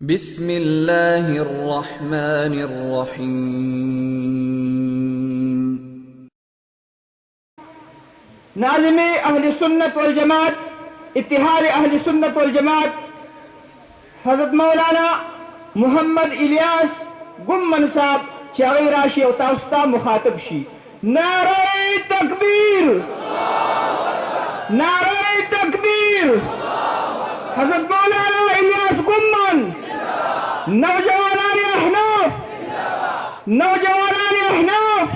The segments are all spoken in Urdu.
بسم اللہ الرحمن الرحیم۔ ناظم اہل سنت والجماعت، اتحاد اہل سنت والجماعت حضرت مولانا محمد الیاس گمن صاحب چاوی راشی و تاستا مخاطب شی. نعرہ تکبیر، نعرہ تکبیر. حضرت مولانا الیاس گمن، نوجوانان احناف، نوجوانان احناف.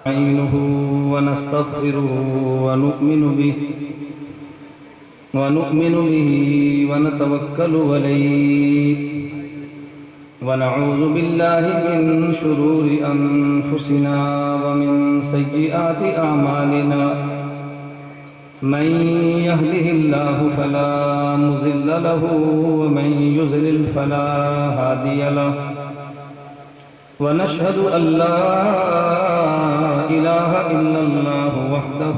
نستعينه ونستغفره ونؤمن به ونتوكل عليه ونعوذ بالله من شرور أنفسنا ومن سيئات أعمالنا. من يهده الله فلا مضل له ومن يضلل فلا هادي له. ونشهد أن لا إله إلا الله وحده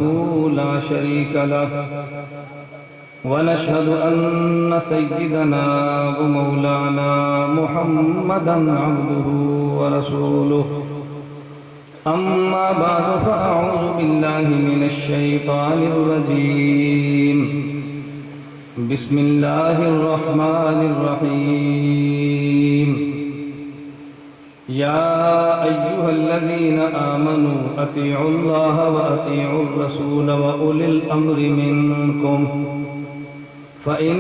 لا شريك له. ونشهد أن سيدنا ومولانا محمدا عبده ورسوله. أما بعد فأعوذ بالله من الشيطان الرجيم. بسم الله الرحمن الرحيم. يا أيها الذين آمنوا أطيعوا الله وأطيعوا الرسول وأولي الأمر منكم. فإن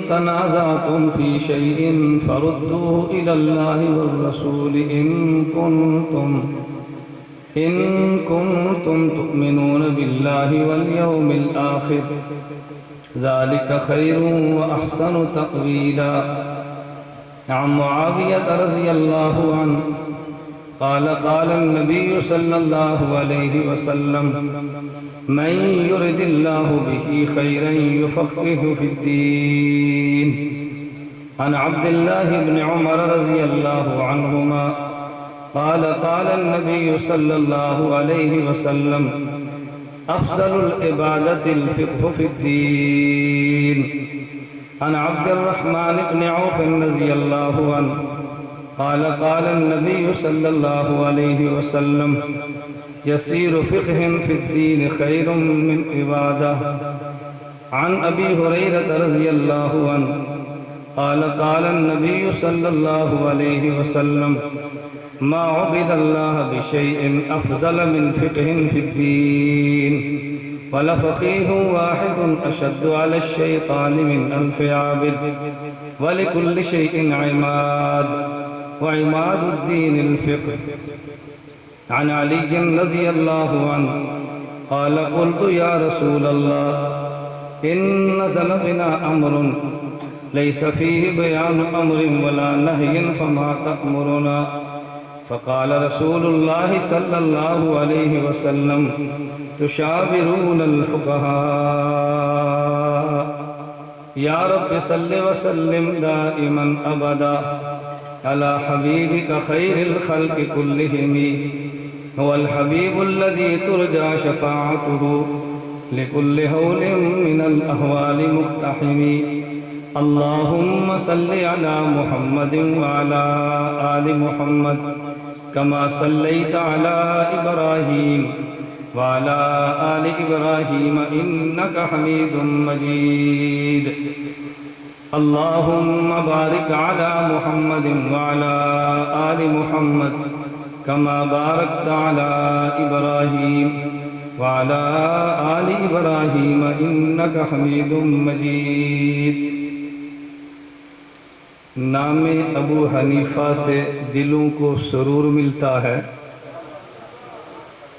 تنازعتم في شيء فردوه إلى الله والرسول إن كنتم تؤمنون بالله واليوم الآخر. ذلك خير وأحسن تأويلا. عن معاوية رضي الله عنه قال قال النبي صلى الله عليه وسلم: من يرد الله به خيرا يفقهه في الدين. عن عبد الله بن عمر رضي الله عنهما قال قال النبي صلى الله عليه وسلم: أفضل العبادة الفقه في الدين. عن عبد الرحمن بن عوف رضي الله عنه قال قال النبي صلى الله عليه وسلم: يسير فقه في الدين خير من عبادة. عن أبي هريرة رضي الله عنه قال قال النبي صلى الله عليه وسلم: ما عبد الله بشيء أفضل من فقه في الدين. ولفقيه واحد أشد على الشيطان من ألف عابد. ولكل شيء عماد، وعماد الدين الفقه. عن علي رضي الله عنه قال قلت يا رسول الله إن نزل بنا أمر ليس فيه بيان أمر ولا نهي فما تأمرنا؟ فقال رسول الله صلى الله عليه وسلم: تشاورون الفقهاء. يا رب صل وسلم دائما أبدا على حبيبك خير الخلق كلهم. هو الحبيب الذي ترجى شفاعته لكل هول من الأهوال مقتحم. اللهم صل على محمد وعلى آل محمد كما صليت على إبراهيم وعلى آل إبراهيم إنك حميد مجيد. اللهم بارك على محمد وعلى آل محمد كما باركت على إبراهيم وعلى آل إبراهيم إنك حميد مجيد. نام ابو حنیفہ سے دلوں کو سرور ملتا ہے.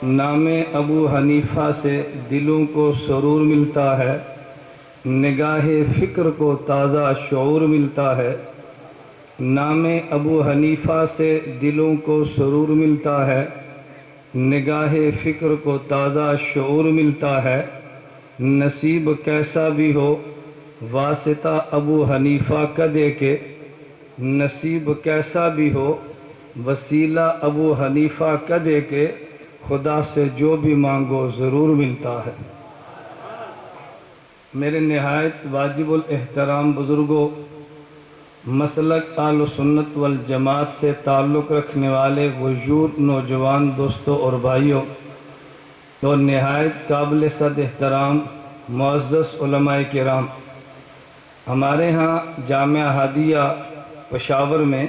نام ابو حنیفہ سے دلوں کو سرور ملتا ہے. نگاہ فکر کو تازہ شعور ملتا ہے. نام ابو حنیفہ سے دلوں کو سرور ملتا ہے. نگاہ فکر کو تازہ شعور ملتا ہے. نصیب کیسا بھی ہو واسطہ ابو حنیفہ کا دے کے. نصیب کیسا بھی ہو وسیلہ ابو حنیفہ کا دے کے. خدا سے جو بھی مانگو ضرور ملتا ہے. میرے نہایت واجب الاحترام بزرگوں، مسلک اہل سنت والجماعت سے تعلق رکھنے والے غیور نوجوان دوستوں اور بھائیوں اور نہایت قابل صد احترام معزز علماء کرام، ہمارے ہاں جامعہ ہادیہ پشاور میں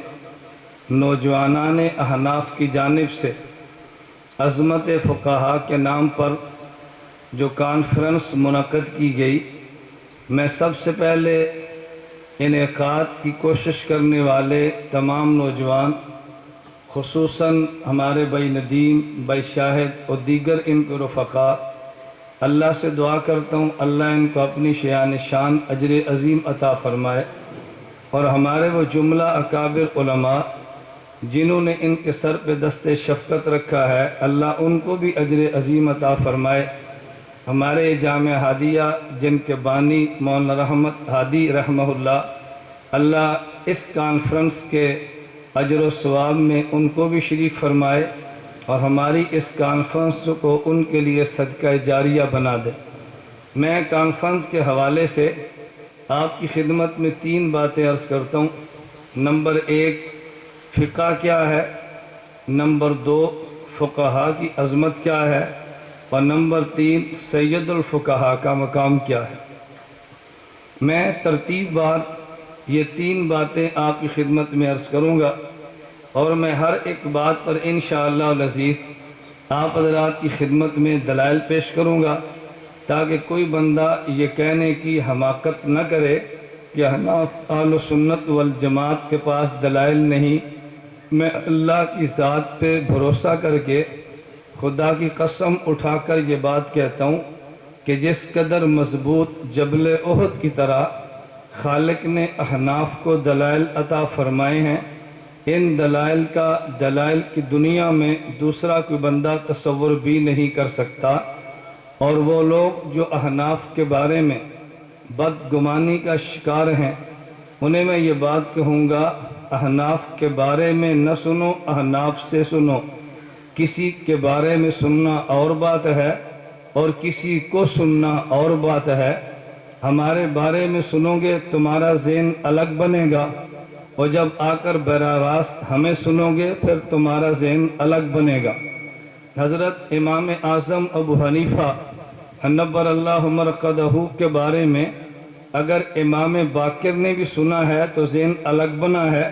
نوجوانان احناف کی جانب سے عظمت فقہا کے نام پر جو کانفرنس منعقد کی گئی، میں سب سے پہلے انعقاد کی کوشش کرنے والے تمام نوجوان، خصوصاً ہمارے بھائی ندیم، بھائی شاہد اور دیگر ان کے رفقا، اللہ سے دعا کرتا ہوں اللہ ان کو اپنی شان شان اجر عظیم عطا فرمائے، اور ہمارے وہ جملہ اکابر علماء جنہوں نے ان کے سر پہ دست شفقت رکھا ہے، اللہ ان کو بھی اجر عظیم عطا فرمائے۔ ہمارے جامعہ ہادیہ جن کے بانی مولانا رحمت ہادی رحمہ اللہ اس کانفرنس کے اجر و ثواب میں ان کو بھی شریک فرمائے، اور ہماری اس کانفرنس کو ان کے لیے صدقہ جاریہ بنا دے۔ میں کانفرنس کے حوالے سے آپ کی خدمت میں 3 باتیں عرض کرتا ہوں۔ نمبر 1 فقہ کیا ہے، نمبر 2 فقہا کی عظمت کیا ہے، اور نمبر 3 سید الفقہا کا مقام کیا ہے۔ میں ترتیب بار یہ 3 باتیں آپ کی خدمت میں عرض کروں گا، اور میں ہر ایک بات پر انشاءاللہ العزیز آپ حضرات کی خدمت میں دلائل پیش کروں گا، تاکہ کوئی بندہ یہ کہنے کی حماقت نہ کرے کہ احناف اہل سنت والجماعت کے پاس دلائل نہیں۔ میں اللہ کی ذات پہ بھروسہ کر کے خدا کی قسم اٹھا کر یہ بات کہتا ہوں کہ جس قدر مضبوط جبل احد کی طرح خالق نے احناف کو دلائل عطا فرمائے ہیں، ان دلائل کا دلائل کی دنیا میں دوسرا کوئی بندہ تصور بھی نہیں کر سکتا۔ اور وہ لوگ جو احناف کے بارے میں بدگمانی کا شکار ہیں، انہیں میں یہ بات کہوں گا، احناف کے بارے میں نہ سنو، احناف سے سنو۔ کسی کے بارے میں سننا اور بات ہے اور کسی کو سننا اور بات ہے۔ ہمارے بارے میں سنو گے تمہارا ذہن الگ بنے گا، اور جب آ کر براہ راست ہمیں سنو گے پھر تمہارا ذہن الگ بنے گا۔ حضرت امام اعظم ابو حنیفہ نبر اللہ مرقدہ کے بارے میں اگر امام باقر نے بھی سنا ہے تو ذہن الگ بنا ہے،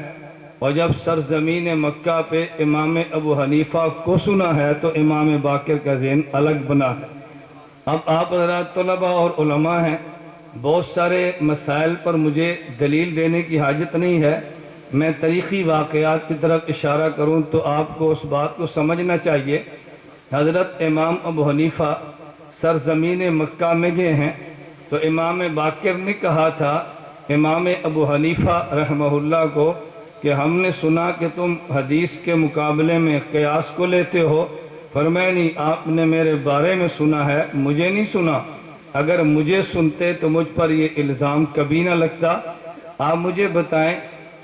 اور جب سرزمین مکہ پہ امام ابو حنیفہ کو سنا ہے تو امام باقر کا ذہن الگ بنا ہے۔ اب آپ حضرات طلباء اور علماء ہیں، بہت سارے مسائل پر مجھے دلیل دینے کی حاجت نہیں ہے، میں تاریخی واقعات کی طرف اشارہ کروں تو آپ کو اس بات کو سمجھنا چاہیے۔ حضرت امام ابو حنیفہ سرزمین مکہ میں گئے ہیں تو امام باقر نے کہا تھا امام ابو حنیفہ رحمہ اللہ کو کہ ہم نے سنا کہ تم حدیث کے مقابلے میں قیاس کو لیتے ہو۔ فرمایا نہیں، آپ نے میرے بارے میں سنا ہے، مجھے نہیں سنا۔ اگر مجھے سنتے تو مجھ پر یہ الزام کبھی نہ لگتا۔ آپ مجھے بتائیں،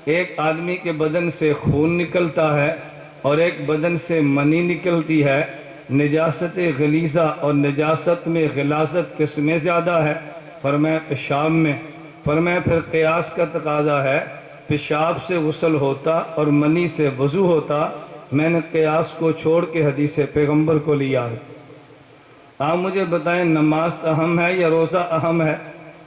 ایک آدمی کے بدن سے خون نکلتا ہے اور ایک بدن سے منی نکلتی ہے، نجاست غلیظہ اور نجاست میں غلاظت کس میں زیادہ ہے؟ فرمایا پیشاب میں۔ فرمایا پھر قیاس کا تقاضا ہے، پیشاب سے غسل ہوتا اور منی سے وضو ہوتا، میں نے قیاس کو چھوڑ کے حدیث پیغمبر کو لیا ہے۔ آپ مجھے بتائیں نماز اہم ہے یا روزہ اہم ہے؟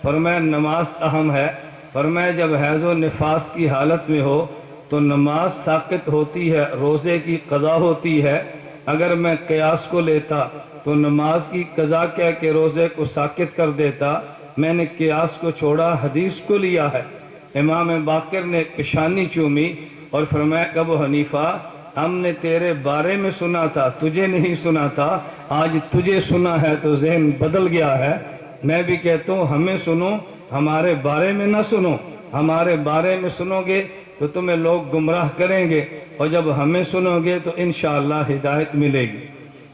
فرمایا نماز اہم ہے۔ فرمایا جب حیض و نفاس کی حالت میں ہو تو نماز ساقط ہوتی ہے، روزے کی قضا ہوتی ہے۔ اگر میں قیاس کو لیتا تو نماز کی قضا کہہ کے روزے کو ساقط کر دیتا، میں نے قیاس کو چھوڑا، حدیث کو لیا ہے۔ امام باقر نے پیشانی چومی اور فرمایا ابو حنیفہ ہم نے تیرے بارے میں سنا تھا، تجھے نہیں سنا تھا، آج تجھے سنا ہے تو ذہن بدل گیا ہے۔ میں بھی کہتا ہوں ہمیں سنو، ہمارے بارے میں نہ سنو۔ ہمارے بارے میں سنو گے تو تمہیں لوگ گمراہ کریں گے، اور جب ہمیں سنو گے تو انشاءاللہ ہدایت ملے گی۔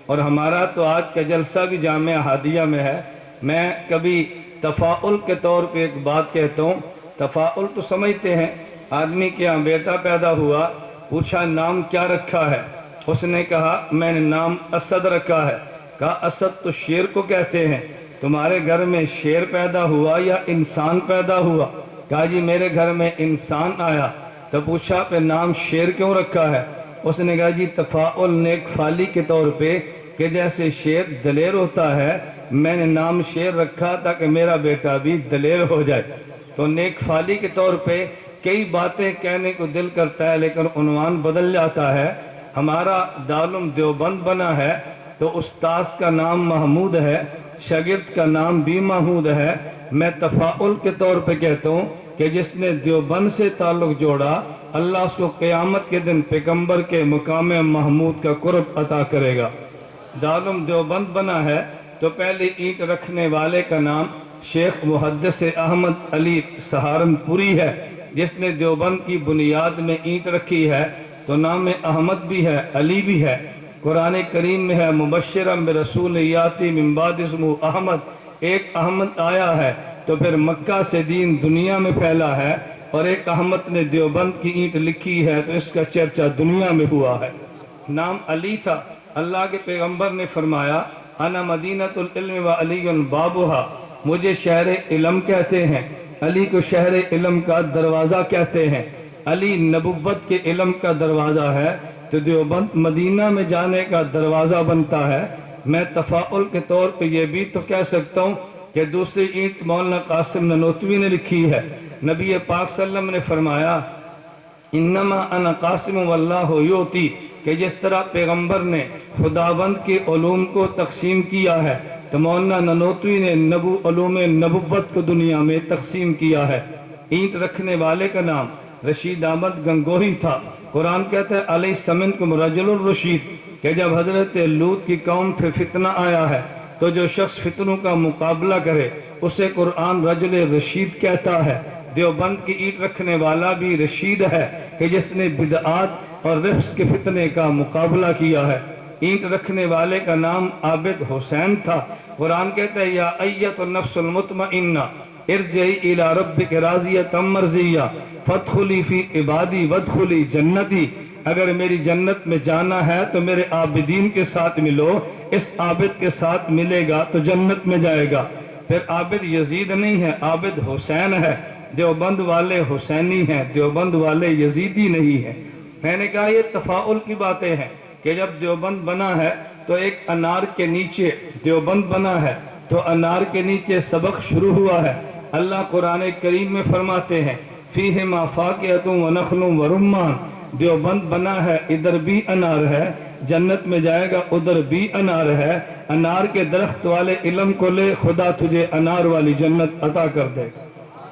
اور ہمارا تو آج کا جلسہ بھی جامعہ ہادیہ میں ہے۔ میں کبھی تفاعل کے طور پہ ایک بات کہتا ہوں، تفاعل تو سمجھتے ہیں، آدمی کے یہاں بیٹا پیدا ہوا، پوچھا نام کیا رکھا ہے؟ اس نے کہا میں نے نام اسد رکھا ہے۔ کہا اسد تو شیر کو کہتے ہیں، تمہارے گھر میں شیر پیدا ہوا یا انسان پیدا ہوا؟ کہا جی میرے گھر میں انسان آیا تو پوچھا پہ نام شیر کیوں رکھا ہے؟ اس نے کہا جی تفاعل نیک فالی کے طور پہ کہ جیسے شیر دلیر ہوتا ہے میں نے نام شیر رکھا تاکہ میرا بیٹا بھی دلیر ہو جائے۔ تو نیک فالی کے طور پہ کئی باتیں کہنے کو دل کرتا ہے لیکن عنوان بدل جاتا ہے۔ ہمارا دارالعلوم دیوبند بنا ہے تو استاذ کا نام محمود ہے، شاگرد کا نام بھی محمود ہے۔ میں تفاعل کے طور پہ کہتا ہوں کہ جس نے دیوبند سے تعلق جوڑا اللہ اس کو قیامت کے دن پیغمبر کے مقام محمود کا قرب عطا کرے گا۔ دارالعلوم دیوبند بنا ہے تو پہلے اینٹ رکھنے والے کا نام شیخ محدث احمد علی سہارنپوری ہے، جس نے دیوبند کی بنیاد میں اینٹ رکھی ہے تو نام احمد بھی ہے، علی بھی ہے۔ قرآن کریم میں ہے مبشرم برسول یاتی من بعد اسمہ احمد، ایک احمد آیا ہے تو پھر مکہ سے دین دنیا میں پھیلا ہے، اور ایک احمد نے دیوبند کی اینٹ لکھی ہے تو اس کا چرچا دنیا میں ہوا ہے۔ نام علی تھا، اللہ کے پیغمبر نے فرمایا انا مدینۃ العلم و علی بابھا، مجھے شہر علم کہتے ہیں، علی کو شہر علم کا دروازہ کہتے ہیں۔ علی نبوت کے علم کا دروازہ ہے تو دیوبند مدینہ میں جانے کا دروازہ بنتا ہے۔ میں تفاعل کے طور پہ یہ بھی تو کہہ سکتا ہوں کہ دوسری اینٹ مولانا قاسم نانوتوی نے لکھی ہے۔ نبی پاک صلی اللہ علیہ وسلم نے فرمایا انما انا قاسم واللہ یوتی، کہ جس طرح پیغمبر نے خداوند کے علوم کو تقسیم کیا ہے تو مولانا نانوتوی نے علوم نبوت کو دنیا میں تقسیم کیا ہے۔ اینٹ رکھنے والے کا نام رشید احمد گنگوہی تھا۔ قرآن کہتا ہے علیہ سمنکم رجل الرشید، کہ جب حضرت لوط کی قوم پہ فتنہ آیا ہے تو جو شخص فتنوں کا مقابلہ کرے اسے قرآن رجل رشید کہتا ہے۔ دیوبند کی اینٹ رکھنے والا بھی رشید ہے کہ جس نے بدعات اور رفس کے فتنے کا مقابلہ کیا ہے۔ اینٹ رکھنے والے کا نام عابد حسین تھا۔ قرآن کہتا ہے یا ایت النفس المطمئنہ ارجعی الی ربک راضیۃ مرضیہ فادخلی فی عبادی وادخلی جنتی، اگر میری جنت میں جانا ہے تو میرے عابدین کے ساتھ ملو، اس عابد کے ساتھ ملے گا تو جنت میں جائے گا۔ پھر عابد یزید نہیں ہے، عابد حسین ہے۔ دیوبند والے حسینی ہیں، دیوبند والے یزیدی نہیں ہیں۔ میں نے کہا یہ تفاعل کی باتیں ہیں کہ جب دیوبند بنا ہے تو ایک انار کے نیچے دیوبند بنا ہے تو انار کے نیچے سبق شروع ہوا ہے۔ اللہ قرآن کریم میں فرماتے ہیں فیہما فاکہۃ ونخل ورمان، دیوبند بنا ہے ادھر بھی انار ہے، جنت میں جائے گا ادھر بھی انار ہے۔ انار کے درخت والے علم کو لے، خدا تجھے انار والی جنت عطا کر دے گا۔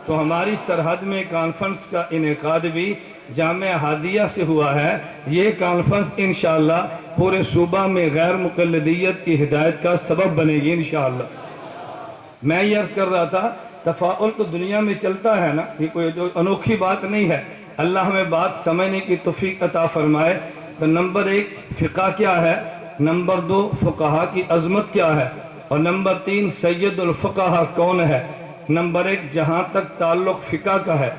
تو ہماری سرحد میں کانفرنس کا انعقاد بھی جامعہ ہادیہ سے ہوا ہے۔ یہ کانفرنس انشاءاللہ پورے صوبہ میں غیر مقلدیت کی ہدایت کا سبب بنے گی انشاءاللہ۔ میں یہ عرض کر رہا تھا تفاعل تو دنیا میں چلتا ہے نا، یہ کوئی جو انوکھی بات نہیں ہے۔ اللہ ہمیں بات سمجھنے کی توفیق عطا فرمائے۔ تو نمبر 1 فقہ کیا ہے، نمبر 2 فقہا کی عظمت کیا ہے، اور نمبر 3 سید الفقہا کون ہے۔ نمبر 1 جہاں تک تعلق فقہ کا ہے،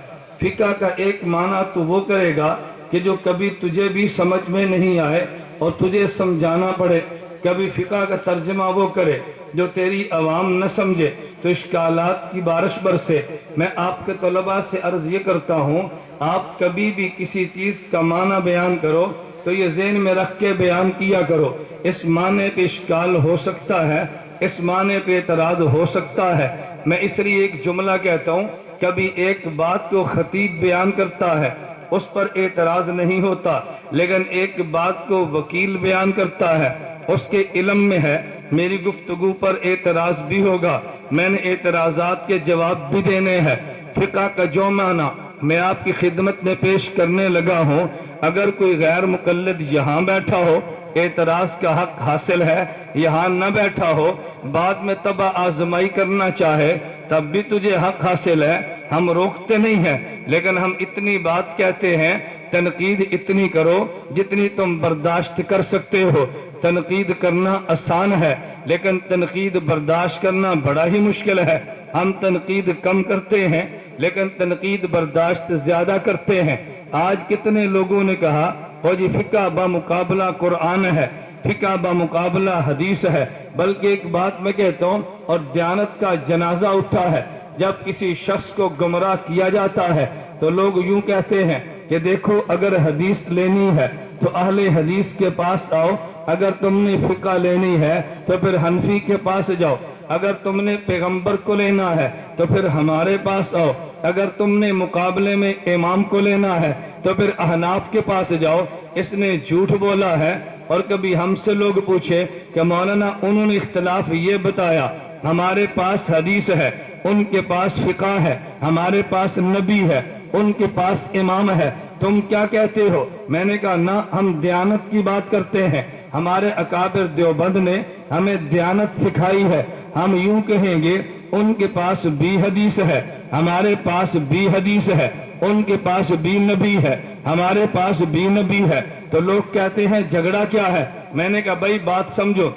فقہ کا ایک معنی تو وہ کرے گا کہ جو کبھی تجھے بھی سمجھ میں نہیں آئے اور تجھے سمجھانا پڑے۔ کبھی فقہ کا ترجمہ وہ کرے جو تیری عوام نہ سمجھے تو اشکالات کی بارش برسے۔ میں آپ کے طلباء سے عرض یہ کرتا ہوں آپ کبھی بھی کسی چیز کا معنی بیان کرو تو یہ ذہن میں رکھ کے بیان کیا کرو، اس معنی پہ اشکال ہو سکتا ہے، اس معنی پہ اعتراض ہو سکتا ہے۔ میں اس لیے ایک جملہ کہتا ہوں، کبھی ایک بات کو خطیب بیان کرتا ہے اس پر اعتراض نہیں ہوتا، لیکن ایک بات کو وکیل بیان کرتا ہے اس کے علم میں ہے، میری گفتگو پر اعتراض بھی ہوگا، میں نے اعتراضات کے جواب بھی دینے ہیں۔ فقہ کا جو معنی میں آپ کی خدمت میں پیش کرنے لگا ہوں، اگر کوئی غیر مقلد یہاں بیٹھا ہو اعتراض کا حق حاصل ہے، یہاں نہ بیٹھا ہو بعد میں تبع آزمائی کرنا چاہے تب بھی تجھے حق حاصل ہے، ہم روکتے نہیں ہیں، لیکن ہم اتنی بات کہتے ہیں تنقید اتنی کرو جتنی تم برداشت کر سکتے ہو۔ تنقید کرنا آسان ہے لیکن تنقید برداشت کرنا بڑا ہی مشکل ہے۔ ہم تنقید کم کرتے ہیں لیکن تنقید برداشت زیادہ کرتے ہیں۔ آج کتنے لوگوں نے کہا وہ جی فقہ بمقابلہ قرآن ہے، فقہ بمقابلہ حدیث ہے، بلکہ ایک بات میں کہتا ہوں اور دیانت کا جنازہ اٹھا ہے جب کسی شخص کو گمراہ کیا جاتا ہے تو لوگ یوں کہتے ہیں کہ دیکھو اگر حدیث لینی ہے تو اہل حدیث کے پاس آؤ، اگر تم نے فقہ لینی ہے تو پھر حنفی کے پاس جاؤ، اگر تم نے پیغمبر کو لینا ہے تو پھر ہمارے پاس آؤ، اگر تم نے مقابلے میں امام کو لینا ہے تو پھر احناف کے پاس جاؤ۔ اس نے جھوٹ بولا ہے۔ اور کبھی ہم سے لوگ پوچھے کہ مولانا انہوں نے اختلاف یہ بتایا، ہمارے پاس حدیث ہے، ان کے پاس فقہ ہے، ہمارے پاس نبی ہے، ان کے پاس امام ہے، تم کیا کہتے ہو؟ میں نے کہا نہ، ہم دیانت کی بات کرتے ہیں، ہمارے اکابر دیوبند نے ہمیں دیانت سکھائی ہے۔ ہم یوں کہیں گے ان کے پاس بھی حدیث ہے، ہمارے پاس بھی حدیث ہے، ان کے پاس بھی نبی ہے، ہمارے پاس بھی نبی ہے۔ تو لوگ کہتے ہیں جھگڑا کیا ہے؟ میں نے کہا بھائی بات سمجھو،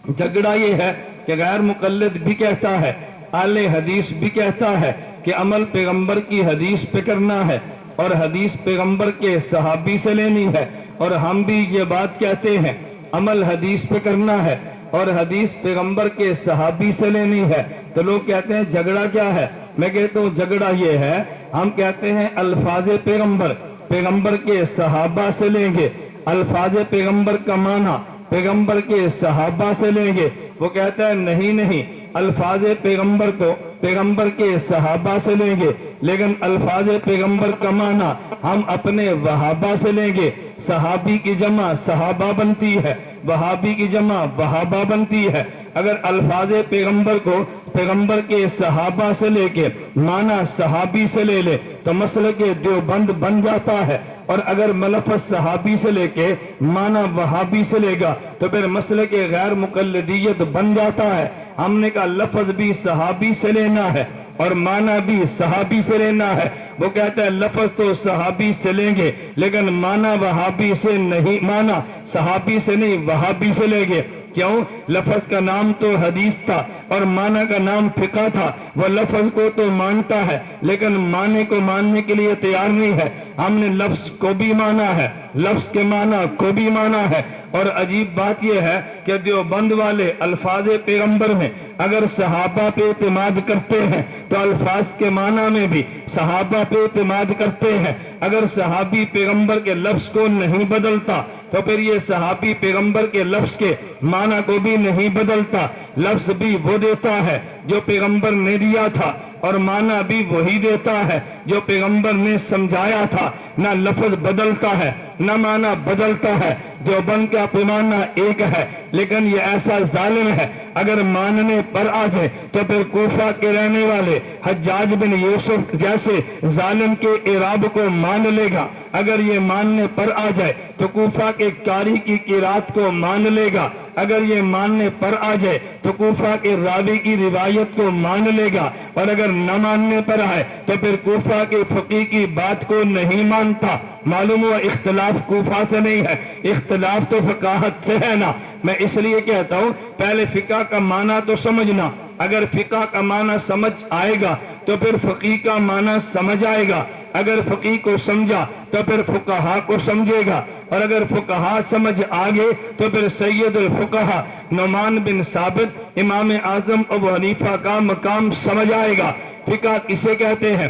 جھگڑا یہ ہے کہ غیر مقلد بھی کہتا ہے، اہل حدیث بھی کہتا ہے کہ عمل پیغمبر کی حدیث پہ کرنا ہے اور حدیث پیغمبر کے صحابی سے لینی ہے، اور ہم بھی یہ بات کہتے ہیں عمل حدیث پہ کرنا ہے اور حدیث پیغمبر کے صحابی سے لینی ہے۔ تو لوگ کہتے ہیں جھگڑا کیا ہے؟ میں کہتا ہوں جھگڑا یہ ہے، ہم کہتے ہیں الفاظ پیغمبر پیغمبر کے صحابہ سے لیں گے، الفاظ پیغمبر کا معنی پیغمبر کے صحابہ سے لیں گے۔ وہ کہتا ہے نہیں، الفاظ پیغمبر تو پیغمبر کے صحابہ سے لیں گے، لیکن الفاظ پیغمبر کا معنی ہم اپنے وہابہ سے لیں گے۔ صحابی کی جمع صحابہ بنتی ہے، وہابی کی جمع وہابہ بنتی ہے۔ اگر الفاظ پیغمبر کو پیغمبر کے صحابہ سے لے کے معنی صحابی سے لے لے تو مسلک دیوبند بن جاتا ہے، اور اگر ملفظ صحابی سے لے کے معنی وہابی سے لے گا تو پھر مسلک غیر مقلدیت بن جاتا ہے۔ ہم نے کہا لفظ بھی صحابی سے لینا ہے اور معنی بھی صحابی سے لینا ہے۔ وہ کہتا ہے لفظ تو صحابی سے لیں گے لیکن معنی وہابی سے نہیں، معنی صحابی سے نہیں وہابی سے لیں گے۔ کیوں؟ لفظ کا نام تو حدیث تھا اور معنی کا نام فقہ تھا۔ وہ لفظ کو تو مانتا ہے لیکن معنی کو ماننے کے لیے تیار نہیں ہے۔ ہم نے لفظ کو بھی مانا ہے، لفظ کے معنی کو بھی مانا ہے۔ اور عجیب بات یہ ہے کہ دیوبند والے الفاظ پیغمبر میں اگر صحابہ پہ اعتماد کرتے ہیں تو الفاظ کے معنی میں بھی صحابہ پہ اعتماد کرتے ہیں۔ اگر صحابی پیغمبر کے لفظ کو نہیں بدلتا تو پھر یہ صحابی پیغمبر کے لفظ کے معنی کو بھی نہیں بدلتا۔ لفظ بھی وہ دیتا ہے جو پیغمبر نے دیا تھا اور معنی بھی وہی دیتا ہے جو پیغمبر نے سمجھایا تھا۔ نہ لفظ بدلتا ہے نہ معنی بدلتا ہے۔ دیوبند کا پیمانہ ایک ہے لیکن یہ ایسا ظالم ہے، اگر ماننے پر آ جائے تو پھر کوفہ کے رہنے والے حجاج بن یوسف جیسے ظالم کے اعراب کو مان لے گا، اگر یہ ماننے پر آ جائے تو کوفہ کے قاری کی قرات کو مان لے گا، اگر یہ ماننے پر آ جائے تو کوفہ کے راوی کی روایت کو مان لے گا، اور اگر نہ ماننے پر آئے تو پھر کوفہ کے فقیہ کی بات کو نہیں مانتا۔ معلوم ہوا اختلاف کوفہ سے نہیں ہے، اختلاف تو فقاہت سے ہے نا۔ میں اس لیے کہتا ہوں پہلے فقہ کا معنی تو سمجھنا، اگر فقہ کا معنی سمجھ آئے گا تو پھر فقیہ کا معنی سمجھ آئے گا، اگر فقیہ کو سمجھا تو پھر فقہا کو سمجھے گا، اور اگر فقہا سمجھ آگے تو پھر سید الفقہا نعمان بن ثابت امام اعظم ابو حنیفہ کا مقام سمجھ آئے گا۔ فقہ کسے کہتے ہیں؟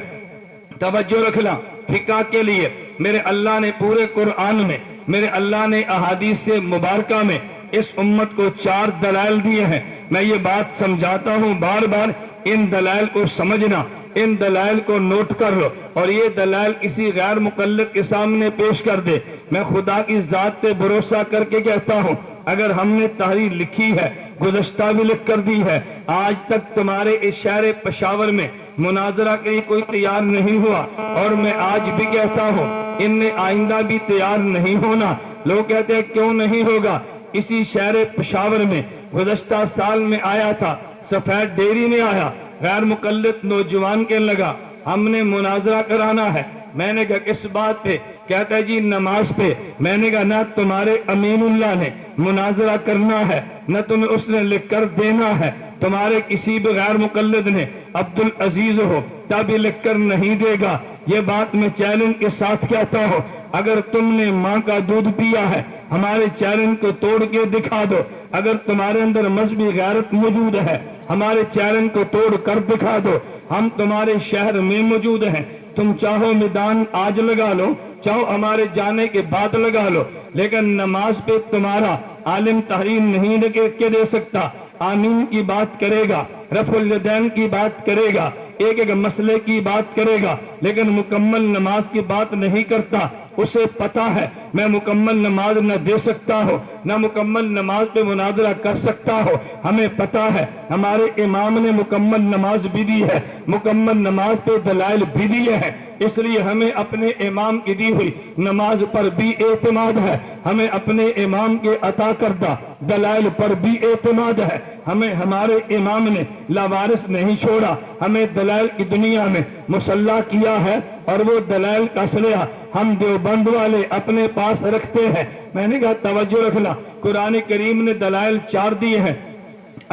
توجہ رکھنا، فقہ کے لیے میرے اللہ نے پورے قرآن میں، میرے اللہ نے احادیث مبارکہ میں اس امت کو 4 دلائل دیے ہیں۔ میں یہ بات سمجھاتا ہوں بار بار، ان دلائل کو سمجھنا، ان دلائل کو نوٹ کر لو اور یہ دلائل کسی غیر مقلد کے سامنے پیش کر دے۔ میں خدا کی ذات پہ بھروسہ کر کے کہتا ہوں اگر ہم نے تحریر لکھی ہے، گزشتہ بھی لکھ کر دی ہے، آج تک تمہارے اس شہر پشاور میں مناظرہ کے لیے کوئی تیار نہیں ہوا، اور میں آج بھی کہتا ہوں ان نے آئندہ بھی تیار نہیں ہونا۔ لوگ کہتے ہیں کیوں نہیں ہوگا؟ اسی شہر پشاور میں گزشتہ سال میں آیا تھا، سفید ڈیری میں آیا، غیر مقلد نوجوان کہنے لگا ہم نے مناظرہ کرانا ہے۔ میں نے کہا کس بات پہ؟ کہتا ہے جی نماز پہ۔ میں نے کہا نہ تمہارے امین اللہ نے مناظرہ کرنا ہے نہ تمہیں اس نے لکھ کر دینا ہے، تمہارے کسی بھی غیر مقلد نے عبدالعزیز ہو تب لکھ کر نہیں دے گا۔ یہ بات میں چیلنج کے ساتھ کہتا ہوں، اگر تم نے ماں کا دودھ پیا ہے ہمارے چیلنج کو توڑ کے دکھا دو، اگر تمہارے اندر مذہبی غیرت موجود ہے ہمارے چیلنج کو توڑ کر دکھا دو۔ ہم تمہارے شہر میں موجود ہیں، تم چاہو میدان آج لگا لو، چاہو ہمارے جانے کے بعد لگا لو، لیکن نماز پہ تمہارا عالم تحریم نہیں کے دے سکتا۔ آمین کی بات کرے گا، رفع الیدین کی بات کرے گا، ایک ایک مسئلے کی بات کرے گا، لیکن مکمل نماز کی بات نہیں کرتا۔ اسے پتا ہے میں مکمل نماز نہ دے سکتا ہوں، نہ مکمل نماز پہ مناظرہ کر سکتا ہوں۔ ہمیں پتا ہے ہمارے امام نے مکمل نماز بھی دی ہے، مکمل نماز پہ دلائل بھی دیے ہیں، اس لیے ہمیں اپنے امام کی دی ہوئی نماز پر بھی اعتماد ہے، ہمیں اپنے امام کے عطا کردہ دلائل پر بھی اعتماد ہے۔ ہمیں ہمارے امام نے لاوارث نہیں چھوڑا، ہمیں دلائل کی دنیا میں مسلح کیا ہے، اور وہ دلائل کا اسلحہ ہم دیوبند والے اپنے پاس رکھتے ہیں۔ میں نے کہا توجہ رکھنا، قرآن کریم نے دلائل 4 دیے ہیں۔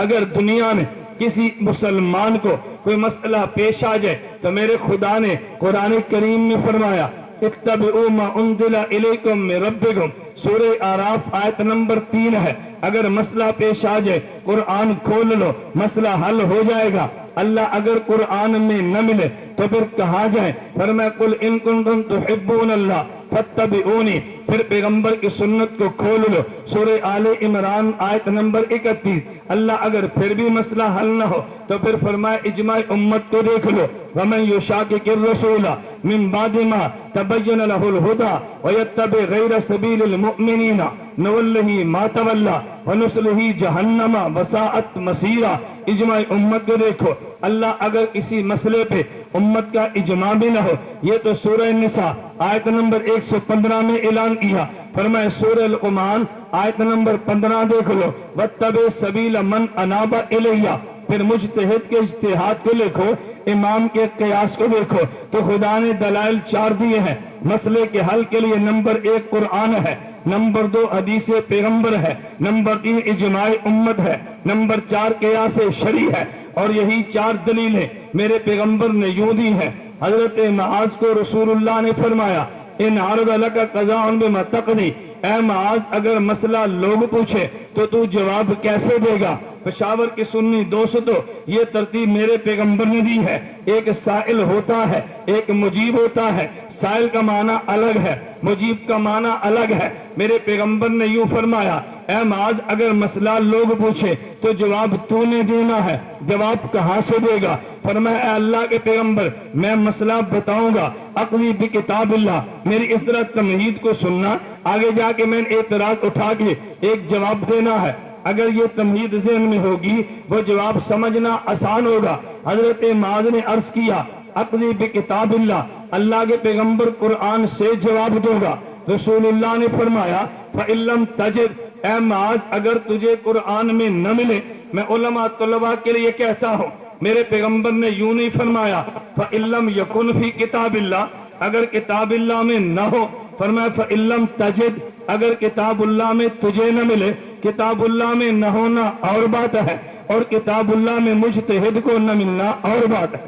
اگر دنیا میں کسی مسلمان کو کوئی مسئلہ پیش آ جائے تو میرے خدا نے قرآن کریم میں فرمایا اتبعوا ما انزل الیکم من ربکم، سورہ اعراف آیت نمبر 3 ہے۔ اگر مسئلہ پیش آ جائے قرآن کھول لو، مسئلہ حل ہو جائے گا۔ اللہ اگر قرآن میں نہ ملے تو پھر کہاں جائیں؟ فرمایا قل ان کنتم تحبون اللہ فاتبعونی، پھر پیغمبر کی سنت کو کھول لو، سورہ آل عمران آیت نمبر 31۔ اللہ اگر پھر بھی مسئلہ حل نہ ہو تو پھر فرمایا اجماع امت کو دیکھ لو، وَمَن يُشَاقِقِ الرَّسُولَ مِن بَعْدِ مَا تَبَيَّنَ لَهُ الْهُدَىٰ وَيَتَّبِعْ غَيْرَ سَبِيلِ الْمُؤْمِنِينَ نُوَلِّهِ مَا تَوَلَّىٰ وَنُصْلِهِ جَهَنَّمَ وَسَاءَتْ مَصِيرًا۔ اجماع امت کو دیکھو، اللہ اگر کسی مسئلے پہ امت کا اجماع بھی نہ ہو، یہ تو سورہ نساء آیت نمبر 115 میں اعلان کیا۔ فرمائے سورہ لقمان آیت نمبر 15 دیکھ لو، وَاتَّبِعْ سَبِيلَ مَنْ أَنَابَ إِلَيَّ، پھر مجتہد کے اجتہاد کو دیکھو، امام کے قیاس کو دیکھو، تو خدا نے دلائل 4 دیے ہیں۔ مسئلے کے حل کے لیے نمبر 1 قرآن ہے، نمبر 2 حدیث پیغمبر ہے، نمبر 3 اجماع امت ہے، نمبر 4 قیاس شرعی ہے، اور یہی 4 دلیلیں میرے پیغمبر نے یوں دی ہیں۔ حضرت معاذ کو رسول اللہ نے فرمایا ان عرض لک قضاء بما تقضی، اے معاذ اگر مسئلہ لوگ پوچھے تو تو جواب کیسے دے گا؟ پشاور کی سنی دوستو، یہ ترتیب میرے پیغمبر نے دی ہے۔ ایک سائل ہوتا ہے، ایک مجیب ہوتا ہے۔ سائل کا معنی الگ ہے، مجیب کا معنی الگ ہے۔ میرے پیغمبر نے یوں فرمایا اے معاذ اگر مسئلہ لوگ پوچھے تو جواب تو نے دینا ہے، جواب کہاں سے دے گا؟ فرمایا اے اللہ کے پیغمبر میں مسئلہ بتاؤں گا، اقضی بکتاب اللہ، میری اس طرح تمہید کو سننا، آگے جا کے میں نے اعتراض اٹھا کے ایک جواب دینا ہے۔ اگر یہ تمہید ذہن میں ہوگی وہ جواب سمجھنا آسان ہوگا۔ حضرت معاذ نے عرض کیا اقضی بکتاب اللہ، اللہ کے پیغمبر قرآن سے جواب دو گا۔ رسول اللہ نے فرمایا فَإِن لَّمْ تَجِدْ، اے معاذ اگر تجھے قرآن میں نہ ملے، میں علماء طلباء کے لیے کہتا ہوں میرے پیغمبر نے یوں نہیں فرمایا فَإِن لَّمْ يَكُنْ فِي کتاب اللہ، اگر کتاب اللہ میں نہ ہو، فرمایا فَإِن لَّمْ تَجِدْ، اگر کتاب اللہ میں تجھے نہ ملے۔ کتاب اللہ میں نہ ہونا اور بات ہے، اور کتاب اللہ میں مجتہد کو نہ ملنا اور بات ہے۔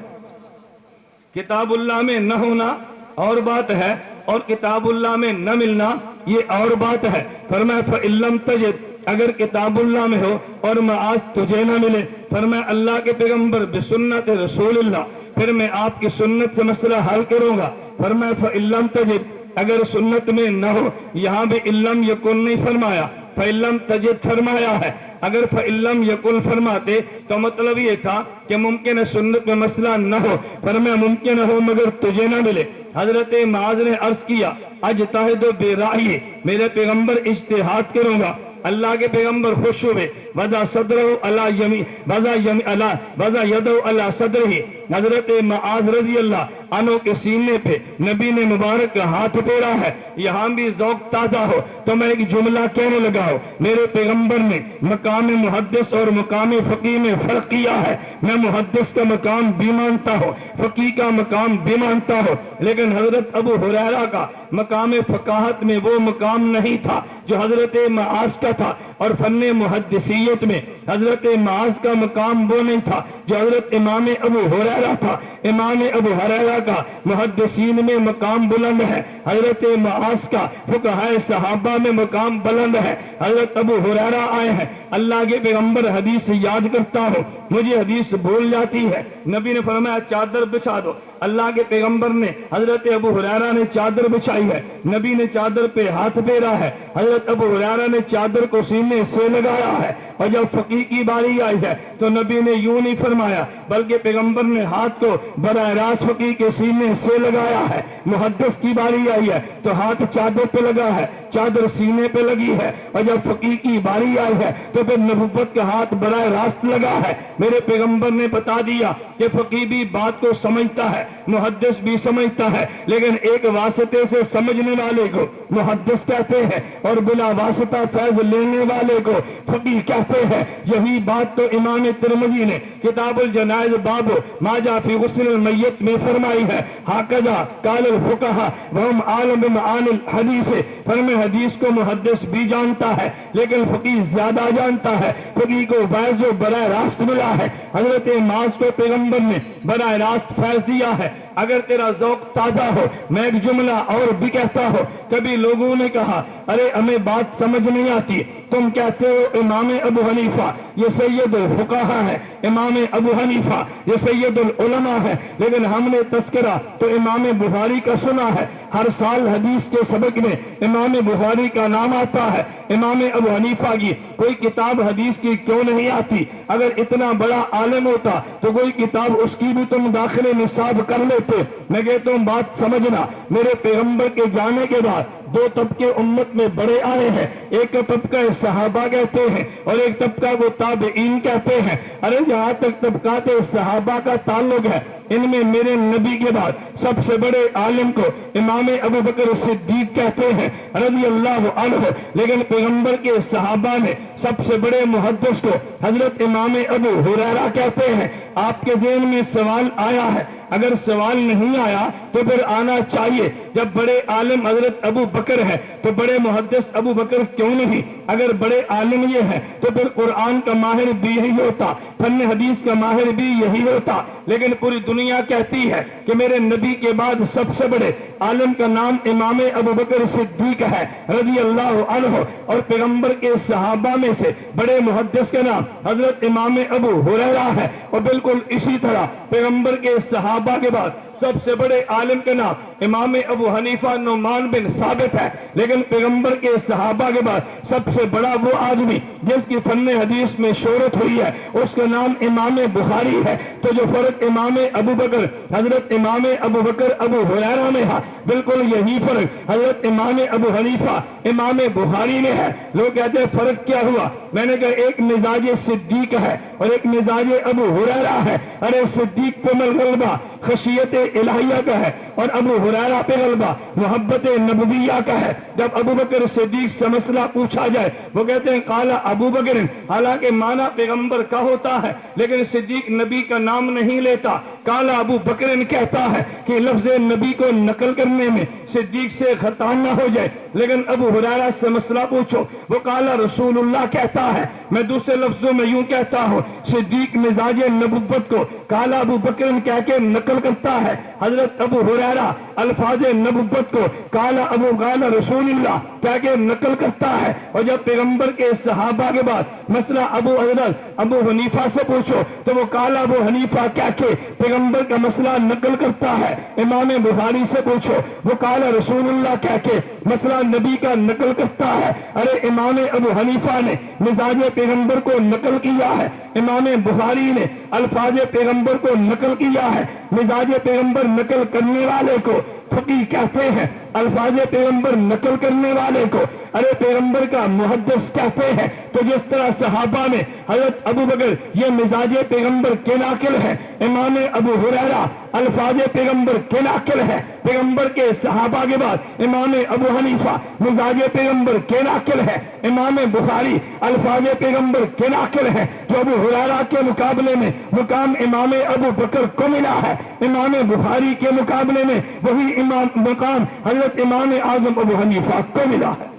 کتاب اللہ میں نہ ہونا اور بات ہے، اور کتاب اللہ میں نہ ملنا یہ اور بات ہے۔ فرمایا فَإِن لَّمْ تَجِدْ، اگر کتاب اللہ میں ہو اور معاذ تجھے نہ ملے، فرمایا اللہ کے پیغمبر بسنت رسول اللہ، پھر میں آپ کی سنت سے مسئلہ حل کروں گا۔ فرمایا فَإِن لَّمْ تَجِدْ، اگر سنت میں نہ ہو، یہاں بھی إِن لَّمْ يَكُن نہیں فرمایا، فَإِن لَّمْ تَجِدْ فرمایا ہے۔ اگر فَإِن لَّمْ يَكُن فرماتے تو مطلب یہ تھا کہ ممکن ہے سنت میں مسئلہ نہ ہو، فرمایا ممکن ہو مگر تجھے نہ ملے۔ حضرت معاذ نے عرض کیا اجتہد برائیہ، میرے پیغمبر اجتہاد کروں گا۔ اللہ کے پیغمبر خوش ہوئے، وضع صدرہ علی یمین، وضع یدہ علی صدرہ، حضرت معاذ رضی اللہ عنہ کے سینے پہ نبی نے مبارک کا ہاتھ پھیرا ہے۔ یہاں بھی ذوق تازہ ہو تو میں ایک جملہ کہنے لگا ہوں، میرے پیغمبر نے مقام محدث اور مقام فقیہ میں فرق کیا ہے۔ میں محدث کا مقام بھی مانتا ہوں، فقیہ کا مقام بھی مانتا ہوں، لیکن حضرت ابو ہریرہ کا مقام فقاہت میں وہ مقام نہیں تھا جو حضرت معاذ کا تھا۔ اور فن محدثیت میں حضرت معاذ کا مقام وہ نہیں تھا جو حضرت امام ابو ہریرہ تھا. امام ابو ہریرہ کا محدثین میں مقام بلند ہے, حضرت معاذ کا فقہائے صحابہ میں مقام بلند ہے. حضرت ابو ہریرہ آئے ہیں, اللہ کے پیغمبر حدیث یاد کرتا ہوں, مجھے حدیث بھول جاتی ہے. نبی نے فرمایا چادر بچھا دو. اللہ کے پیغمبر نے حضرت ابو ہریرہ نے چادر بچھائی ہے, نبی نے چادر پہ ہاتھ پھیرا ہے, حضرت ابو ہریرہ نے چادر کو سینے سے لگایا ہے. اور جب فقیہ کی باری آئی ہے تو نبی نے یوں نہیں فرمایا بلکہ پیغمبر نے ہاتھ کو براہ راست فقیہ کے سینے سے لگایا ہے. محدث کی باری آئی ہے تو ہاتھ چادر پہ لگا ہے, چادر سینے پہ لگی ہے. اور جب فقیہ کی باری آئی ہے تو پھر نبوت کا ہاتھ براہ راست لگا ہے. میرے پیغمبر نے بتا دیا کہ فقیہ بھی بات کو سمجھتا ہے, محدث بھی سمجھتا ہے, لیکن ایک واسطے سے سمجھنے والے کو محدث کہتے ہیں اور بلا واسطہ فیض لینے والے کو فقیہ کہتے ہیں. یہی بات تو امام ترمذی نے کتاب الجنائز باب ما جاء فی غسل المیت میں فرمائی ہے. ہاکذا قال الفقہاء وہم عالم بمعانی الحدیث. فرم حدیث کو محدث بھی جانتا ہے لیکن فقیہ زیادہ جانتا ہے. فقیہ کو فیض جو براہ راست ملا ہے, حضرت معاذ کو پیغمبر نے براہ راست فیض دیا ہے. اگر تیرا ذوق تازہ ہو میں ایک جملہ اور بھی کہتا ہوں. کبھی لوگوں نے کہا ارے ہمیں بات سمجھ نہیں آتی, تم کہتے ہو امام ابو حنیفہ یہ سید الفقہاء ہے, امام ابو حنیفہ یہ سید العلماء ہے, لیکن ہم نے تذکرہ تو امام بخاری کا سنا ہے. ہر سال حدیث کے سبق میں امام بخاری کا نام آتا ہے. امام ابو حنیفہ کی کوئی کتاب حدیث کی کیوں نہیں آتی؟ اگر اتنا بڑا عالم ہوتا تو کوئی کتاب اس کی بھی تم داخل نصاب کر لیتے. میں کہتا ہوں بات سمجھنا, میرے پیغمبر کے جانے کے بعد دو طبقے امت میں بڑے آئے ہیں. ایک طبقہ صحابہ کہتے ہیں اور ایک طبقہ وہ تابعین کہتے ہیں. ارے جہاں تک طبقات صحابہ کا تعلق ہے ان میں میرے نبی کے بعد سب سے بڑے عالم کو امام ابو بکر صدیق کہتے ہیں رضی اللہ عنہ, لیکن پیغمبر کے صحابہ میں سب سے بڑے محدث کو حضرت امام ابو ہریرہ کہتے ہیں. آپ کے ذہن میں سوال آیا ہے؟ اگر سوال نہیں آیا تو پھر آنا چاہیے. جب بڑے عالم حضرت ابو بکر ہے تو بڑے محدث ابو بکر کیوں نہیں؟ اگر بڑے عالم یہ ہے تو پھر قرآن کا ماہر بھی یہی ہوتا, فن حدیث کا ماہر بھی یہی ہوتا. لیکن پوری دنیا کہتی ہے کہ میرے نبی کے بعد سب سے بڑے عالم کا نام امام ابو بکر صدیق ہے رضی اللہ عنہ, اور پیغمبر کے صحابہ میں سے بڑے محدث کا نام حضرت امام ابو ہریرہ ہے. اور بالکل اسی طرح پیغمبر کے صحابہ کے بعد سب سے بڑے عالم کا نام امام ابو حنیفہ نعمان بن ثابت ہے. لیکن پیغمبر کے صحابہ کے بعد سب سے بڑا وہ آدمی جس کی فن حدیث میں شہرت ہوئی ہے اس کا نام امام بخاری ہے. تو جو فرق امام ابو بکر حضرت امام ابو بکر ابو ہریرہ میں ہے, بالکل یہی فرق حضرت امام ابو حنیفہ امام بخاری میں ہے. لوگ کہتے ہیں فرق کیا ہوا؟ میں نے کہا ایک مزاج صدیق ہے اور ایک مزاج ابو ہریرہ ہے. ارے صدیق پہ غلبہ خشیت الہیہ کا ہے اور ابو ہریرہ پہ غلبہ محبت نبویہ کا ہے. جب ابو بکر صدیق سے مسئلہ پوچھا جائے وہ کہتے ہیں قال ابو بکر, حالانکہ معنی پیغمبر کا ہوتا ہے لیکن صدیق نبی کا نام نہیں لیتا. قال ابو بکر کہتا ہے کہ لفظ نبی کو نقل کرنے میں صدیق سے خطا نہ ہو جائے. لیکن ابو ہریرہ سے مسئلہ پوچھو وہ قال رسول اللہ کہتا ہے. میں دوسرے لفظوں میں یوں کہتا ہوں صدیق مزاج نبوت کو قال ابو بکر کہہ کے نقل کرتا ہے. حضرت ابو ہریرہ الفاظ نبوت کو قال رسول اللہ کہہ کے نقل کرتا ہے. اور جب پیغمبر کے صحابہ کے بعد مسئلہ حضرت ابو حنیفہ سے پوچھو تو وہ قال ابو حنیفہ کہہ کے پیغمبر کا مسئلہ نقل کرتا ہے. امام بخاری سے پوچھو وہ قال رسول اللہ کہہ کے مسئلہ نبی کا نقل کرتا ہے. ارے امام ابو حنیفہ نے مزاج پیغمبر کو نقل کیا ہے, امام بخاری نے الفاظ پیغمبر کو نقل کیا ہے. مزاج پیغمبر نقل کرنے والے کو فقیہ کہتے ہیں, الفاظ پیغمبر نقل کرنے والے کو ارے پیغمبر کا محدث کہتے ہیں. تو جس طرح صحابہ میں حضرت ابو بکر یہ مزاج پیغمبر کے ناقل ہے, امام ابو ہریرہ الفاظ پیغمبر کے ناقل ہے. پیغمبر کے صحابہ کے بعد امام ابو حنیفہ مزاج پیغمبر کے ناقل ہے. امام بخاری الفاظ پیغمبر کے ناقل ہے. جو ابو ہریرہ کے مقابلے میں مقام امام ابو بکر کو ملا ہے, امام بخاری کے مقابلے میں وہی مقام حضرت امام اعظم ابو حنیفہ کو ملا ہے.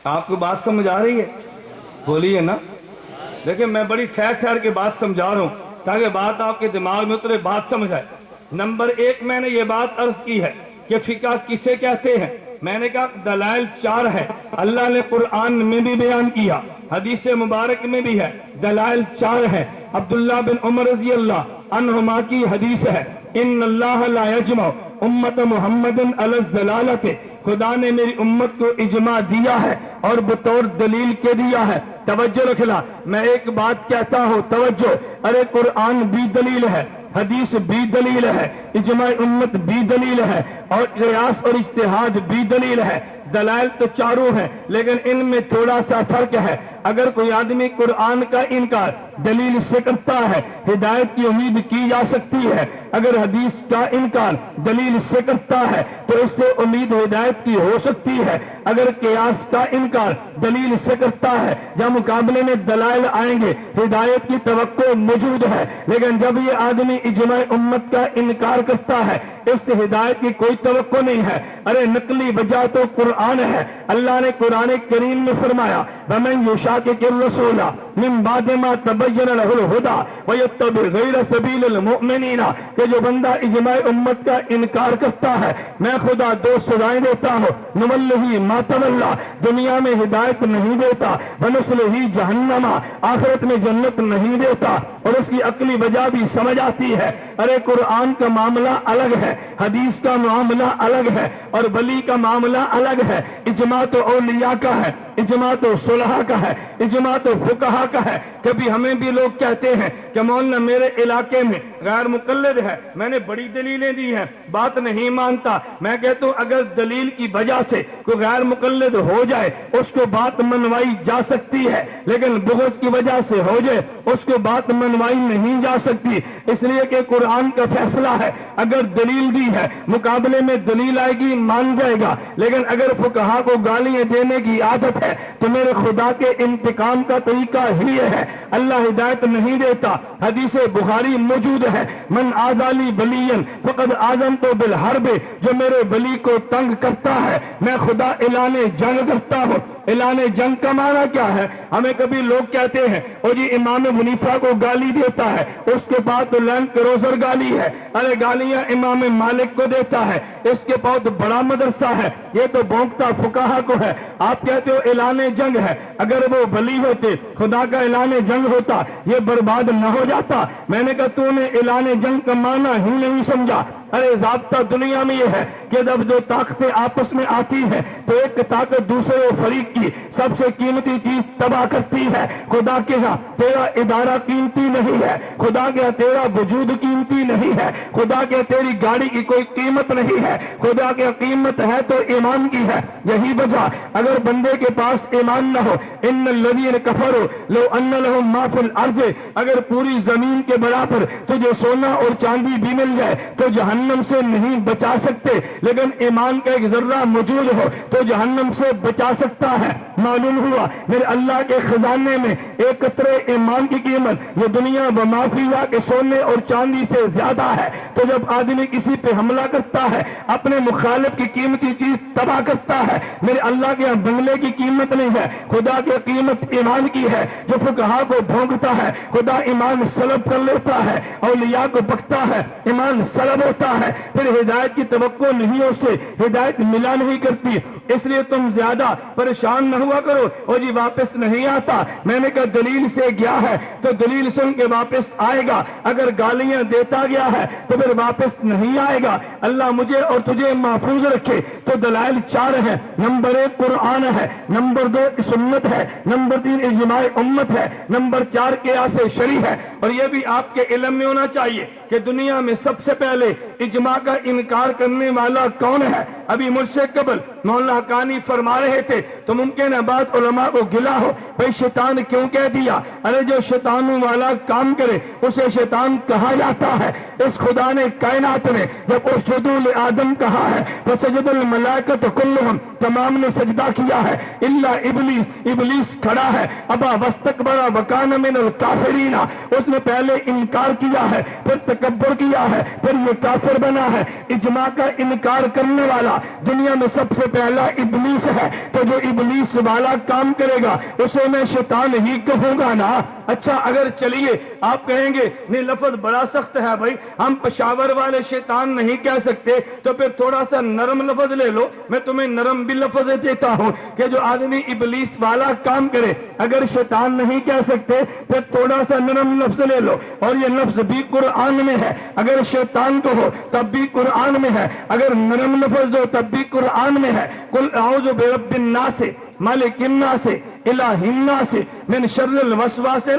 آپ کو بات سمجھ آ رہی ہے؟ بولیے نا. دیکھیں میں بڑی ٹھہر ٹھہر کے بات سمجھا رہا ہوں تاکہ بات آپ کے دماغ میں اترے، بات سمجھ آئے. نمبر 1 میں نے یہ بات عرض کی ہے کہ فقہ کسے کہتے ہیں. میں نے کہا دلائل 4 ہے. اللہ نے قرآن میں بھی بیان کیا، حدیث مبارک میں بھی ہے. دلائل 4 ہے. عبداللہ بن عمر رضی اللہ عنہما کی حدیث ہے، ان اللہ لا یجمع امت محمد علی الضلالۃ. خدا نے میری امت کو اجماع دیا ہے اور بطور دلیل کے دیا ہے. توجہ رکھنا، میں ایک بات کہتا ہوں، توجہ. ارے قرآن بھی دلیل ہے، حدیث بھی دلیل ہے، اجماع امت بھی دلیل ہے، اور قیاس اور اجتہاد بھی دلیل ہے. دلائل تو چاروں ہیں لیکن ان میں تھوڑا سا فرق ہے. اگر کوئی آدمی قرآن کا انکار دلیل سے کرتا ہے ہدایت کی امید کی جا سکتی ہے. اگر حدیث کا انکار دلیل سے کرتا ہے تو اس سے امید ہدایت کی ہو سکتی ہے. اگر قیاس کا انکار دلیل سے کرتا ہے جب مقابلے میں دلائل آئیں گے ہدایت کی توقع موجود ہے. لیکن جب یہ آدمی اجماع امت کا انکار کرتا ہے اس سے ہدایت کی کوئی توقع نہیں ہے. ارے نقلی وجہ تو قرآن ہے. اللہ نے قرآن کریم میں فرمایا وَمَنْ يُشَاقِقِ الرَّسُولَ مِنْ بَعْدِ مَا تَبَيَّنَ لَهُ الْهُدَى وَيَتَّبِعْ غَيْرَ سَبِيلِ الْمُؤْمِنِينَ کہ جو بندہ اجماع امت کا انکار کرتا ہے میں خدا 2 سزائیں دیتا ہوں. نُوَلِّهِ مَا تَوَلَّى دنیا میں ہدایت نہیں دیتا، وَنُصْلِهِ جہنم آخرت میں جنت نہیں دیتا. اور اس کی عقلی وجہ بھی سمجھ آتی ہے. ارے قرآن کا معاملہ الگ ہے، حدیث کا معاملہ الگ ہے، اور ولی کا معاملہ الگ ہے. اجماع تو اولیاء کا ہے، اجماع تو صلحاء کا ہے، اجماع تو فقہاء کا ہے. کبھی ہمیں بھی لوگ کہتے ہیں کہ مولانا میرے علاقے میں غیر مقلد ہے، میں نے بڑی دلیلیں دی ہیں، بات نہیں مانتا. میں کہتا ہوں اگر دلیل کی وجہ سے کوئی غیر مقلد ہو جائے اس کو بات منوائی جا سکتی ہے، لیکن بغض کی وجہ سے ہو جائے اس کو بات منوائی نہیں جا سکتی. اس لیے کہ قرآن کا فیصلہ ہے، اگر دلیل دی ہے مقابلے میں دلیل آئے گی مان جائے گا. لیکن اگر فقہا کو گالیاں دینے کی عادت ہے تو میرے خدا کے انتقام کا طریقہ ہی یہ ہے. اللہ ہدایت نہیں دیتا. حدیث بخاری موجود ہے من آذالی ولیا فقد آذنت بالحرب جو میرے ولی کو تنگ کرتا ہے میں خدا اعلان جنگ کرتا ہوں. اعلان جنگ کا معنی کیا ہے؟ ہمیں کبھی لوگ کہتے ہیں او جی امام حنیفہ کو گالی دیتا ہے اس کے بعد تو لینڈ کروزر گالی ہے. ارے گالیاں امام مالک کو دیتا ہے اس کے بعد بڑا مدرسہ ہے، یہ تو بھونکتا فقہا کو ہے. آپ کہتے ہو اعلان جنگ ہے، اگر وہ ولی ہوتے خدا کا اعلان جنگ ہوتا یہ برباد نہ ہو جاتا. میں نے کہا تو نے اعلان جنگ کا معنی ہی نہیں سمجھا. ارے ضابطہ دنیا میں یہ ہے کہ جب دو طاقتیں آپس میں آتی ہیں تو ایک طاقت دوسرے فریق کی سب سے قیمتی چیز تباہ کرتی ہے. خدا کے ہاں تیرا ادارہ قیمتی نہیں ہے، خدا کے ہاں تیرا وجود قیمتی نہیں ہے، خدا کے تیری گاڑی کی کوئی قیمت نہیں ہے، خدا کے قیمت ہے تو ایمان کی ہے. یہی وجہ اگر بندے کے پاس ایمان نہ ہو ان الذین کفروا لو ان لهم ما فی الارض اگر پوری زمین کے برابر تجھے سونا اور چاندی بھی مل جائے تو جہنم سے نہیں بچا سکتے. لیکن ایمان کا ایک ذرہ موجود ہو تو جہنم سے بچا سکتا ہے. معلوم ہوا میرے اللہ کے خزانے میں ایک قطرے ایمان کی قیمت یہ دنیا و ما فیہا کے سونے اور چاندی سے زیادہ ہے. تو جب آدمی کسی پہ حملہ کرتا ہے اپنے مخالف کی قیمتی چیز تباہ کرتا ہے. میرے اللہ کے بنگلے کی قیمت نہیں ہے، خدا کی قیمت ایمان کی ہے. جو فقہا کو بھونکتا ہے خدا ایمان سلب کر لیتا ہے، اولیاء کو بکتا ہے ایمان سلب ہوتا ہے. پھر ہدایت کی توقع نہیں اس سے ہدایت ملا نہیں کرتی. اس لیے تم زیادہ پریشان نہ ہوا کرو اور جی واپس نہیں آتا. میں نے کہا دلیل سے گیا ہے تو دلیل سن کے واپس آئے گا، اگر گالیاں دیتا گیا ہے تو پھر واپس نہیں آئے گا. اللہ مجھے اور تجھے محفوظ رکھے. تو دلائل 4 ہے. نمبر 1 قرآن ہے، نمبر 2 سنت ہے، نمبر 3 اجماع امت ہے، نمبر 4 قیاس شرعی ہے. اور یہ بھی آپ کے علم میں ہونا چاہیے کہ دنیا میں سب سے پہلے اجماع کا انکار کرنے والا کون ہے؟ ابھی مجھ سے قبل مولانا حقانی فرما رہے تھے تو ممکن ہے بعض علماء کو گلا ہو بھئی شیطان کیوں کہہ دیا. ارے جو شیطانوں والا کام کرے اسے شیطان کہا جاتا ہے. اس خدا نے کائنات میں جب اسجدوا لآدم کہا ہے فسجد الملائکۃ کلہم تمام نے سجدہ کیا ہے الا ابلیس، ابلیس کھڑا ہے، ابا واستکبر وکان من الکافرین، اس نے پہلے انکار کیا ہے، پھر تکبر کیا ہے، پھر یہ کافر بنا ہے۔ اجماع کا انکار کرنے والا دنیا میں سب سے پہلا ابلیس ہے، تو جو ابلیس والا کام کرے گا اسے میں شیطان ہی کہوں گا نا۔ اچھا اگر چلیے آپ کہیں گے نہیں لفظ بڑا سخت ہے بھائی، ہم پشاور والے شیطان نہیں کہہ سکتے، تو پھر تھوڑا سا نرم لفظ لے لو، میں تمہیں نرم بھی لفظ دیتا ہوں کہ جو آدمی ابلیس والا کام کرے اگر شیطان نہیں کہہ سکتے پھر تھوڑا سا نرم لفظ لے لو، اور یہ لفظ بھی قرآن میں ہے، اگر شیطان کو ہو تب بھی قرآن میں ہے، اگر نرم لفظ دو تب بھی قرآن میں ہے۔ قل اعوذ برب الناس مالک الناس الہ الناس من شر الوسواس،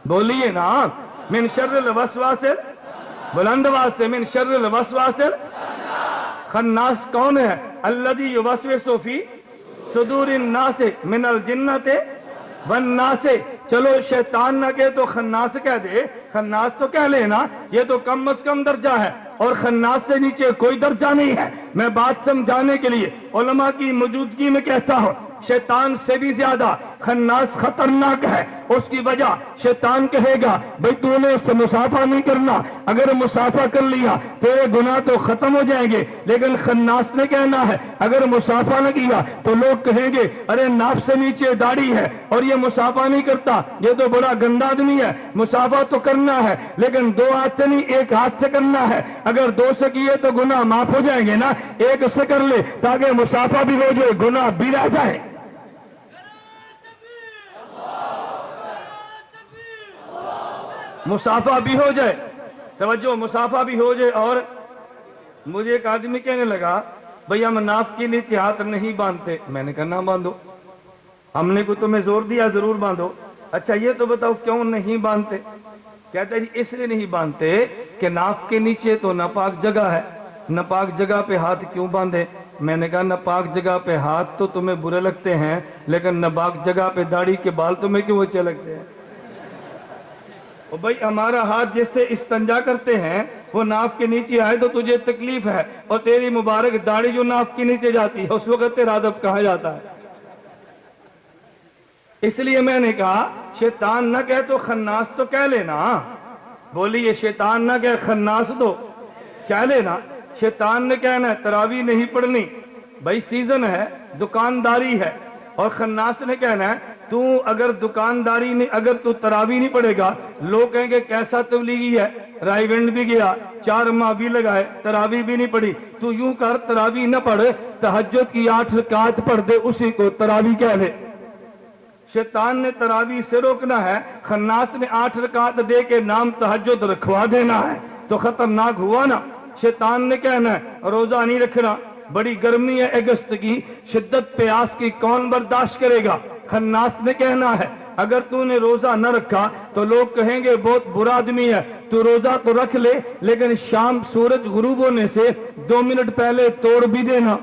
بولیے نا، من شر الوسواس، بلند آواز سے، من شر الوسواس خناس کون ہے؟ الذی یوسوس فی صدور الناس من الجنۃ والناس۔ چلو شیطان نہ کہے تو خناس کہہ دے، خناس تو کہہ لینا، یہ تو کم از کم درجہ ہے، اور خناس سے نیچے کوئی درجہ نہیں ہے۔ میں بات سمجھانے کے لیے علماء کی موجودگی میں کہتا ہوں شیطان سے بھی زیادہ خناس خطرناک ہے۔ اس کی وجہ شیطان کہے گا بھئی تو نے اسے مسافہ نہیں کرنا، اگر مسافہ کر لیا تیرے گناہ تو ختم ہو جائیں گے، لیکن خناس نے کہنا ہے اگر مسافہ نہ کیا تو لوگ کہیں گے ارے ناف سے نیچے داڑھی ہے اور یہ مسافہ نہیں کرتا، یہ تو بڑا گندا آدمی ہے۔ مسافہ تو کرنا ہے لیکن دو ہاتھ سے نہیں، ایک ہاتھ سے کرنا ہے، اگر دو سے کیے تو گناہ معاف ہو جائیں گے نا، ایک سے کر لے تاکہ مسافہ بھی ہو جائے گناہ بھی رہ جائے۔ مسافہ بھی ہو جائے، توجہ، مسافہ بھی ہو جائے۔ اور مجھے ایک آدمی کہنے لگا بھئی ہم ناف کے نیچے ہاتھ نہیں باندھتے، میں نے کہا نہ باندھو، ہم نے کوئی تمہیں زور دیا ضرور باندھو۔ اچھا یہ تو بتاؤ کیوں نہیں باندھتے؟ کہتا ہے جی اس لیے نہیں باندھتے کہ ناف کے نیچے تو ناپاک جگہ ہے، ناپاک جگہ پہ ہاتھ کیوں باندھے؟ میں نے کہا ناپاک جگہ پہ ہاتھ تو تمہیں برے لگتے ہیں لیکن ناپاک جگہ پہ داڑھی کے بال تمہیں کیوں اچھے لگتے ہیں؟ اور بھئی ہمارا ہاتھ جس سے استنجا کرتے ہیں وہ ناف کے نیچے آئے تو تجھے تکلیف ہے، اور تیری مبارک داڑھی جو ناف کے نیچے جاتی ہے اس وقت تیرا ادب کہا جاتا ہے۔ اس لیے میں نے کہا شیطان نہ کہے تو خناس تو کہہ لینا، بولیے شیطان نہ کہے خناس تو کہہ لینا۔ شیطان نے کہنا ہے تراویح نہیں پڑھنی، بھئی سیزن ہے، دکانداری ہے، اور خناس نے کہنا ہے تو اگر دکانداری نہیں، اگر تو تراویح نہیں پڑھے گا لوگ کہیں گے کیسا تبلیغی ہے، رائے ونڈ بھی گیا، 4 ماہ بھی لگائے، تراویح بھی نہیں پڑھی، تو یوں کر تراویح نہ پڑھ، تہجد کی 8 رکعت پڑھ دے، اسی کو تراویح کہہ لے۔ شیطان نے تراویح سے روکنا ہے، خناس نے 8 رکعت دے کے نام تہجد رکھوا دینا ہے، تو خطرناک ہوا نا۔ شیطان نے کہنا ہے روزہ نہیں رکھنا، بڑی گرمی ہے اگست کی، شدت پیاس کی کون برداشت کرے گا؟ خناس نے کہنا ہے اگر تو نے روزہ نہ رکھا تو لوگ کہیں گے بہت برا آدمی ہے، تو روزہ تو رکھ لے لیکن شام سورج غروب ہونے سے 2 منٹ پہلے توڑ بھی دینا۔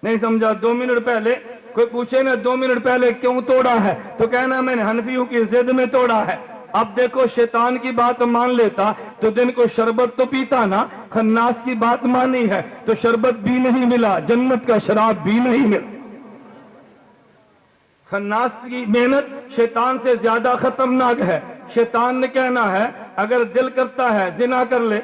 نہیں سمجھا؟ 2 منٹ پہلے کوئی پوچھے نا 2 منٹ پہلے کیوں توڑا ہے تو کہنا میں نے حنفیوں کی ضد میں توڑا ہے۔ اب دیکھو شیطان کی بات مان لیتا تو دن کو شربت تو پیتا نا، خناس کی بات مانی ہے تو شربت بھی نہیں ملا، جنت کا شراب بھی نہیں ملا۔ خناس کی محنت شیطان سے زیادہ خطرناک ہے۔ شیطان نے کہنا ہے اگر دل کرتا ہے زنا کر لے،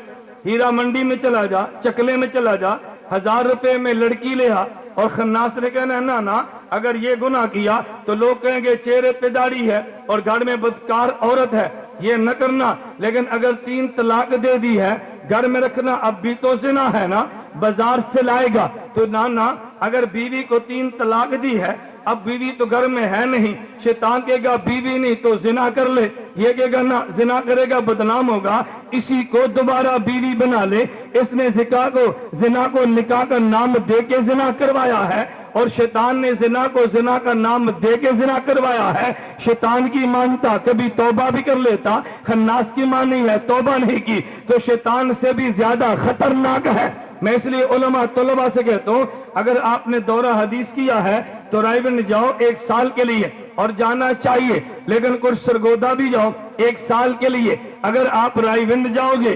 ہیرا منڈی میں چلا جا، چکلے میں چلا جا، 1000 روپے میں لڑکی لے آ، اور خناس نے کہنا ہے نا اگر یہ گناہ کیا تو لوگ کہیں گے چہرے پہ داڑھی ہے اور گھر میں بدکار عورت ہے، یہ نہ کرنا۔ لیکن اگر 3 طلاق دے دی ہے، گھر میں رکھنا اب بھی تو زنا ہے نا، بازار سے لائے گا تو نا اگر بیوی کو 3 طلاق دی ہے، اب بیوی تو گھر میں ہے نہیں، شیطان کہے گا بیوی نہیں تو زنا کر لے، یہ کہے گا نا زنا کرے گا بدنام ہوگا، اسی کو دوبارہ بیوی بنا لے۔ اس نے زنا کو نکاح کا نام دے کے زنا کروایا ہے، اور شیطان نے زنا کو زنا کا نام دے کے زنا کروایا ہے۔ شیطان کی مانتا کبھی توبہ بھی کر لیتا، خناس کی مانی ہے توبہ نہیں کی، تو شیطان سے بھی زیادہ خطرناک ہے۔ میں اس لیے علماء طلباء سے کہتا ہوں اگر آپ نے دورہ حدیث کیا ہے تو رائیونڈ جاؤ 1 سال کے لیے، اور جانا چاہیے، لیکن کچھ سرگودا بھی جاؤ 1 سال کے لیے۔ اگر آپ رائیونڈ جاؤ گے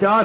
4।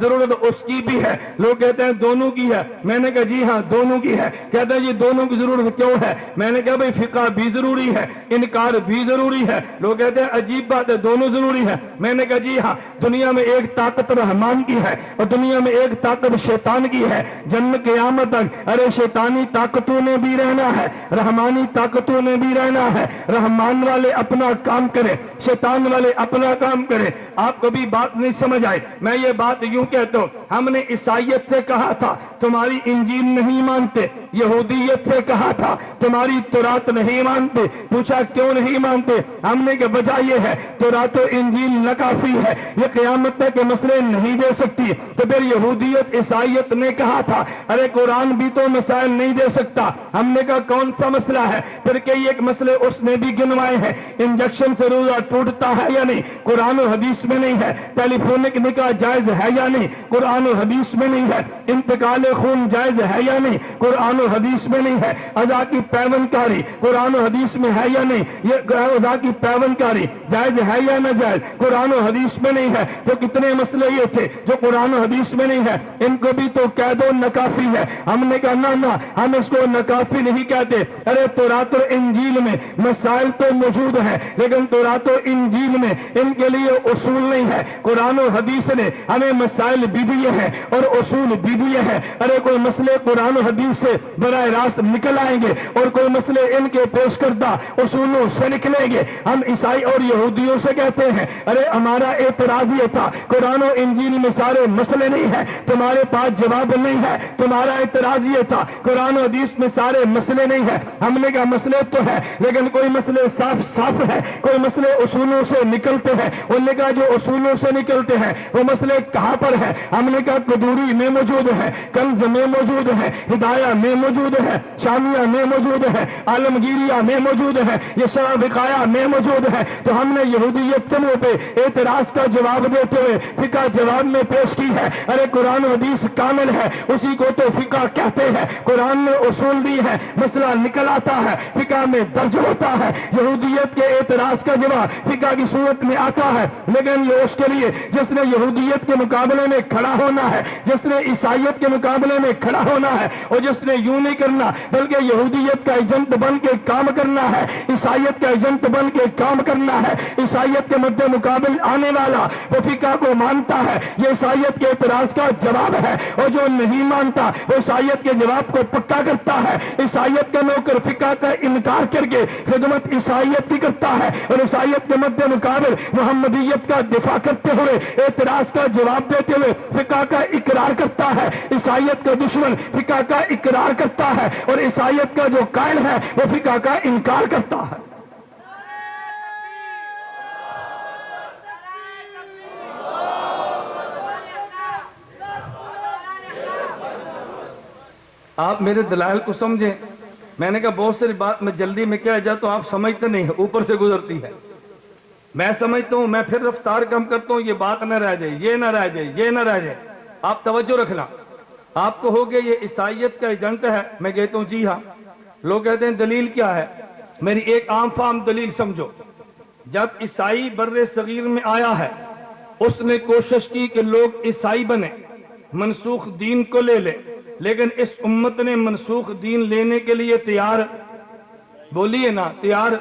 ضرورت اس کی بھی ہے. لوگ کہتے ہیں دونوں کی ہے. میں نے کہا جی ہاں دونوں کی ہے. کہتے ہیں جی دونوں کی ضرورت کیوں ہے؟ میں نے کہا بھئی فقہ بھی ضروری ہے, انکار بھی ضروری ہے. لوگ کہتے ہیں عجیب بات ہے, دونوں ضروری ہے. میں نے کہا جی ہاں, دنیا میں ایک طاقت رحمان کی ہے اور دنیا میں ایک طاقت شیطان کی ہے. جنت قیامت تک ارے شیطانی طاقتوں نے بھی رہنا ہے, رحمانی طاقتوں نے بھی رہنا ہے. رحمان والے اپنا کام کرے, شیطان والے اپنا کام کرے. آپ کو بھی بات نہیں سمجھ آئے. میں یہ بات یوں کہتا ہوں, ہم نے عیسائیت سے کہا تھا تمہاری انجیل نہیں مانتے, یہودیت سے کہا تھا تمہاری تورات نہیں مانتے. پوچھا کیوں نہیں مانتے؟ ہم نے کہ وجہ یہ ہے تورات و انجیل ناکافی ہے, یہ قیامت تک کے مسئلے نہیں دے سکتی. تو پھر یہودیت عیسائیت نے کہا تھا ارے قرآن بھی تو مسائل نہیں دے سکتا. ہم نے کہا کون سا مسئلہ ہے؟ پھر کئی ایک مسئلے اس نے بھی گنوائے ہیں. انجیکشن سے روزہ ٹوٹتا ہے یا نہیں؟ قرآن و حدیث میں نہیں ہے. ٹیلی فونک نکاح جائز ہے یا نہیں؟ قرآن و حدیث میں نہیں ہے. انتقال خون جائز ہے یا نہیں؟ قرآن و حدیث میں نہیں ہے. عزا کی پیون کاری قرآن و حدیث میں ہے یا نہیں؟ یہ عزا کی پیون کاری جائز ہے یا نہ جائز؟ قرآن و حدیث میں نہیں ہے. تو کتنے مسئلے یہ تھے جو قرآن و حدیث میں نہیں ہے, ان کو بھی تو کہہ دو ناکافی ہے. ہم نے کہا نہ ہم اس کو ناکافی نہیں کہتے. ارے تورات و انجیل میں مسائل تو موجود ہیں لیکن تورات و انجیل میں ان کے لیے اصول نہیں ہے. قرآن و حدیث نے ہمیں مسائل بھی دیے ہیں اور اصول بھی دیے ہیں. ارے کوئی مسئلے قرآن و حدیث سے براہ راست نکل آئیں گے اور کوئی مسئلے ان کے پیش کردہ اصولوں سے نکلیں گے. ہم عیسائی اور یہودیوں سے کہتے ہیں ارے ہمارا اعتراض یہ تھا قرآن و انجیل میں سارے مسئلے نہیں ہیں, تمہارے پاس جواب نہیں ہے. تمہارا اعتراض یہ تھا قرآن و حدیث میں سارے مسئلے نہیں ہیں. ہم نے کہا مسئلے تو ہے لیکن کوئی مسئلے صاف ہے, کوئی مسئلے اصولوں سے نکلتے ہیں. انہوں نے کہا جو اصولوں سے نکلتے ہیں وہ مسئلے کہاں پر ہیں؟ ہم نے کہا قدوری میں موجود ہے, کنز میں موجود ہے, ہدایہ میں موجود ہے, شامیہ میں موجود ہے, عالمگیریہ میں موجود ہے, یہ شرح وقایہ میں موجود ہے. تو ہم نے یہودیت کے منہ پہ اعتراض کا جواب دیتے ہوئے فقہ جواب میں پیش کی ہے. ارے قرآن و حدیث کامل ہے, اسی کو تو فقہ کہتے ہیں. قرآن نے اصول دی ہے, مسئلہ نکل آتا ہے, فقہ میں درج ہوتا ہے. یہودیت کے اعتراض کا جواب فقہ کی صورت میں آتا ہے لیکن یہ اس کے لیے جس نے یہودیت کے مقابلے میں کھڑا ہونا ہے, جس نے عیسائیت کے مقابلے میں کھڑا ہونا ہے, اور جس نے یوں نہیں کرنا بلکہ یہودیت کا ایجنٹ بن کے کام کرنا ہے, عیسائیت کا ایجنٹ بن کے کام کرنا ہے. عیسائیت کے مد مقابل آنے والا وہ فقہ کو مانتا ہے, یہ عیسائیت کے اعتراض کا جواب ہے, اور جو نہیں مانتا وہ عیسائیت کے جواب کو پکا کرتا ہے. عیسائیت کا نوکر فقہ کا انکار کر کے خدمت عیسائیت کی کرتا ہے اور عیسائیت کے مد مقابل محمدیت کا دفاع کرتے ہوئے اعتراض کا جواب دیتے ہوئے فقہ کا اقرار کرتا ہے. عیسائیت کا دشمن فقہ کا اقرار کرتا ہے اور عیسائیت کا جو قائل ہے وہ فقہ کا انکار کرتا ہے. آپ میرے دلائل کو سمجھیں. میں نے کہا بہت ساری بات میں جلدی میں کہہ جاتا ہوں, آپ سمجھتے نہیں, اوپر سے گزرتی ہے. میں سمجھتا ہوں, میں پھر رفتار کم کرتا ہوں, یہ بات نہ رہ جائے, یہ نہ رہ جائے, یہ نہ رہ جائے. آپ توجہ رکھنا. آپ کو ہو گیا یہ عیسائیت کا ایجنٹ ہے. میں کہتا ہوں جی ہاں. لوگ کہتے ہیں دلیل کیا ہے؟ میری ایک عام فہم دلیل سمجھو. جب عیسائی بر صغیر میں آیا ہے اس نے کوشش کی کہ لوگ عیسائی بنے, منسوخ دین کو لے لے, لیکن اس امت نے منسوخ دین لینے کے لیے تیار, بولیے نا تیار.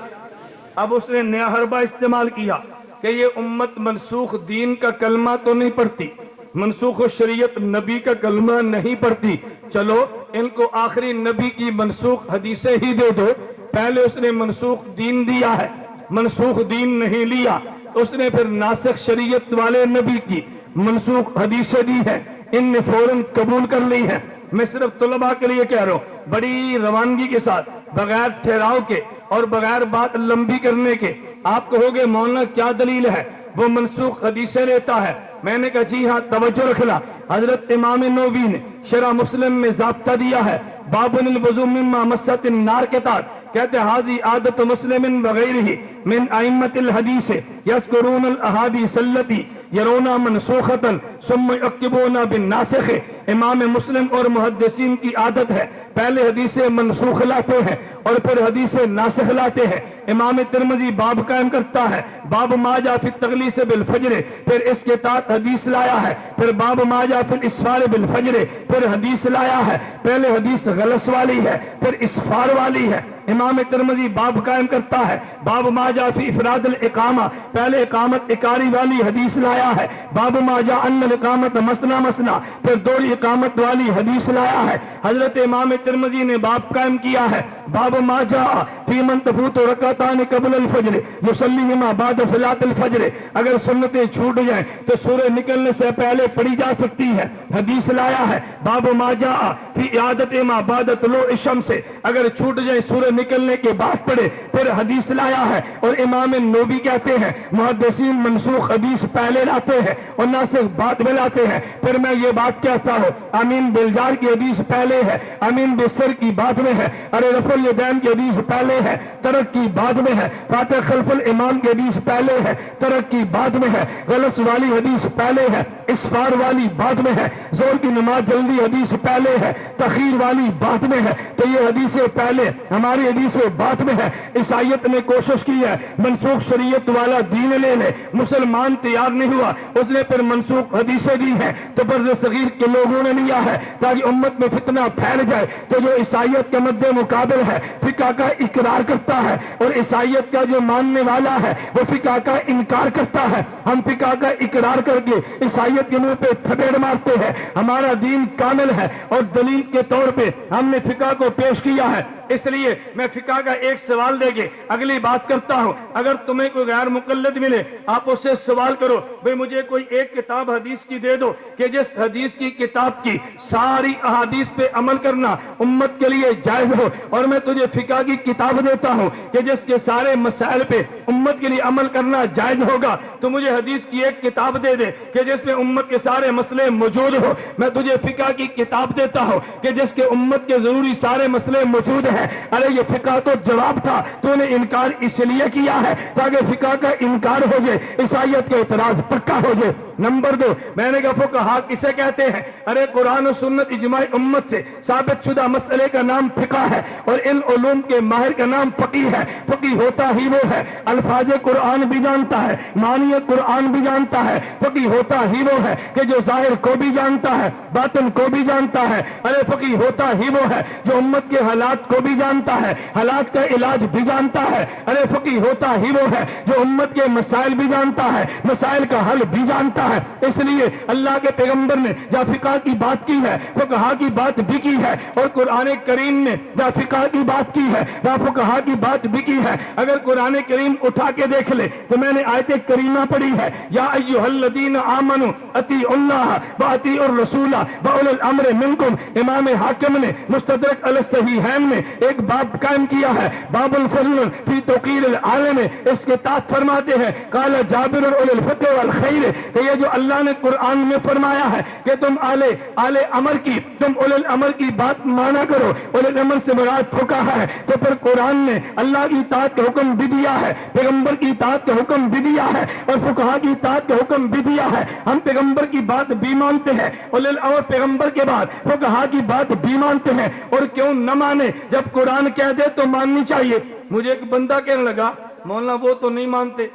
اب اس نے نیا حربہ استعمال کیا کہ یہ امت منسوخ دین کا کلمہ تو نہیں پڑھتی, منسوخ شریعت نبی کا کلمہ نہیں پڑھتی, چلو ان کو آخری نبی کی منسوخ حدیثیں ہی دے دو. پہلے اس نے منسوخ دین دیا ہے, منسوخ دین نہیں لیا. اس نے پھر ناسخ شریعت والے نبی کی منسوخ حدیثیں دی ہیں, ان نے فوراً قبول کر لی ہیں. میں صرف طلباء کے لیے کہہ رہا ہوں, بڑی روانگی کے ساتھ, بغیر ٹھہراؤ کے اور بغیر بات لمبی کرنے کے. آپ کہو گے مولانا کیا دلیل ہے, وہ منسوخ حدیثیں لیتا ہے. میں نے کہا جی ہاں توجہ رکھنا. حضرت امام نووی نے شرح مسلم میں ضابطہ دیا ہے, بابن الوضو مما مست النار کے تحت کہتے ہیں حاضی عادت مسلم وغیرہ من ائمۃ الحدیث یذکرون الاحادیث التی یرونا منسوخۃ ثم یعقبون بالناسخ۔ امام مسلم اور محدثین کی عادت ہے پہلے حدیث منسوخ لاتے ہیں اور پھر حدیث ناسخ لاتے ہیں۔ امام ترمذی باب قائم کرتا ہے، باب ما جاء فی التغلیظ بالفجر، پھر اس کے تحت حدیث لایا ہے، پھر باب ما جاء فی الاسفار بالفجر، پھر حدیث لایا ہے۔ پہلے حدیث غلس والی ہے، پھر اسفار والی ہے۔ امام ترمذی باب قائم کرتا ہے، باب ما جاء فی افراد الاقامہ، پہلے اقامت اکاری والی حدیث لایا ہے، باب ما جاء ان الاقامت مسنا مسنا، پھر دوڑی اقامت والی حدیث لایا ہے۔ حضرت امام ترمذی نے باب قائم کیا ہے، باب ما جاء فی من تفوت رکعتان قبل الفجر یصلیہما بعد صلاۃ الفجر، اگر سنتیں چھوٹ جائیں تو سورج نکلنے سے پہلے پڑھی جا سکتی ہے، حدیث لایا ہے۔ باب ما جاء فی اعادۃ ما بعد طلوع الشمس، اگر چھوٹ جائے سورج نکلنے کے بعد پڑھے، پھر حدیث لایا ہے۔ اور امام نووی کہتے ہیں محدثین منسوخ حدیث پہلے لاتے ہیں اور ناسخ بعد میں لاتے ہیں۔ پھر میں یہ بات کہتا ہوں، امین بالجار کی حدیث پہلے ہے، امین بالسر کی بعد میں ہے، ارے رفع الیدین کی حدیث پہلے ہے، ترک کی بعد میں ہے، فاتح خلف الامام کی حدیث پہلے ہے، ترک کی بعد میں ہے، غلس والی حدیث پہلے ہے، اسفار والی بعد میں ہے، زور کی نماز جلدی حدیث پہلے ہے، تخیر والی بعد میں ہے۔ تو یہ حدیث پہلے، ہماری حدیث بعد میں ہے۔ عیسائیت نے کوشش کی ہے منسوخ شریعت والا دین لے لے، مسلمان تیار نہیں ہوا، اس نے پھر منسوخ حدیثیں دی ہیں تو برد صغیر کے لوگوں نے لیا ہے تاکہ امت میں فتنہ پھیل جائے۔ تو جو عیسائیت کے مد مقابل ہے فقہ کا اقرار کرتا ہے، اور عیسائیت کا جو ماننے والا ہے وہ فقہ کا انکار کرتا ہے۔ ہم فقہ کا اقرار کر کے عیسائیت کے منہ پہ تھپیڑ مارتے ہیں۔ ہمارا دین کامل ہے اور دلیل کے طور پہ ہم نے فقہ کو پیش کیا ہے۔ اس لیے میں فقہ کا ایک سوال دے کے اگلی بات کرتا ہوں۔ اگر تمہیں کوئی غیر مقلد ملے آپ اس سے سوال کرو، بھئی مجھے کوئی ایک کتاب حدیث کی دے دو کہ جس حدیث کی کتاب کی ساری احادیث پہ عمل کرنا امت کے لیے جائز ہو، اور میں تجھے فقہ کی کتاب دیتا ہوں کہ جس کے سارے مسائل پہ امت کے لیے عمل کرنا جائز ہوگا، تو مجھے حدیث کی ایک کتاب دے دے کہ جس میں امت کے سارے مسئلے موجود ہو۔ میں تجھے فقہ کی کتاب دیتا ہوں کہ جس کے امت کے ضروری سارے مسئلے موجود ہیں۔ ارے یہ فقہ تو جواب تھا، تو نے انکار اس لیے کیا ہے تاکہ فقہ کا انکار ہو جائے، عیسائیت کا اعتراض پکا ہو جائے۔ نمبر 2، میں نے کہا فقہا کسے کہتے ہیں؟ ارے قرآن و سنت اجماع امت سے ثابت شدہ مسئلے کا نام فقہ ہے، اور ان علوم کے ماہر کا نام فقیہ ہے۔ فقیہ ہوتا ہی وہ ہے الفاظ قرآن بھی جانتا ہے، معنی قرآن بھی جانتا ہے۔ فقیہ ہوتا ہی وہ ہے کہ جو ظاہر کو بھی جانتا ہے، باطن کو بھی جانتا ہے۔ ارے فقیہ ہوتا ہی وہ ہے جو امت کے حالات کو بھی جانتا ہے، حالات کا علاج بھی جانتا ہے۔ ارے فقیہ ہوتا ہی وہ ہے جو امت کے مسائل بھی جانتا ہے، مسائل کا حل بھی جانتا ہے۔ اس لیے اللہ کے پیغمبر نے جہاں فقہ کی بات کی ہے فقہا کی بات بھی کی ہے، اور قرآن کریم نے جہاں فقہ کی بات کی ہے جہاں فقہا کی بات بھی کی ہے۔ اگر قرآن کریم اٹھا کے دیکھ لے تو میں نے آیت کریمہ پڑھی ہے، یا ایھا الذین آمنوا اطیعوا اللہ واطیعوا الرسول واولی الامر منکم۔ امام حاکم نے مستدرک علی الصحیحین میں ایک باب قائم کیا ہے، باب الفضل فی توقیر العالم۔ اس کے تحت فرماتے ہیں قال جابر اولی الفقہ والخیر، کہ یہ جو اللہ نے قرآن میں فرمایا ہے کہ تم اہل امر کی، تم اولی الامر کی بات مانا کرو، اولی الامر سے مراد فقہا ہے، تو پھر قرآن نے اللہ کی اطاعت کا حکم بھی دیا ہے، پیغمبر کی اطاعت کا حکم بھی دیا ہے، اور فقہا کی اطاعت کا حکم بھی دیا ہے۔ ہم پیغمبر کی بات بھی مانتے ہیں، اولی الامر پیغمبر کے بعد فقہا کی بات بھی مانتے ہیں، اور کیوں نہ مانے جب قرآن کہہ دے تو ماننی چاہیے۔ مجھے ایک بندہ کہنے لگا مولانا وہ تو نہیں مانتے،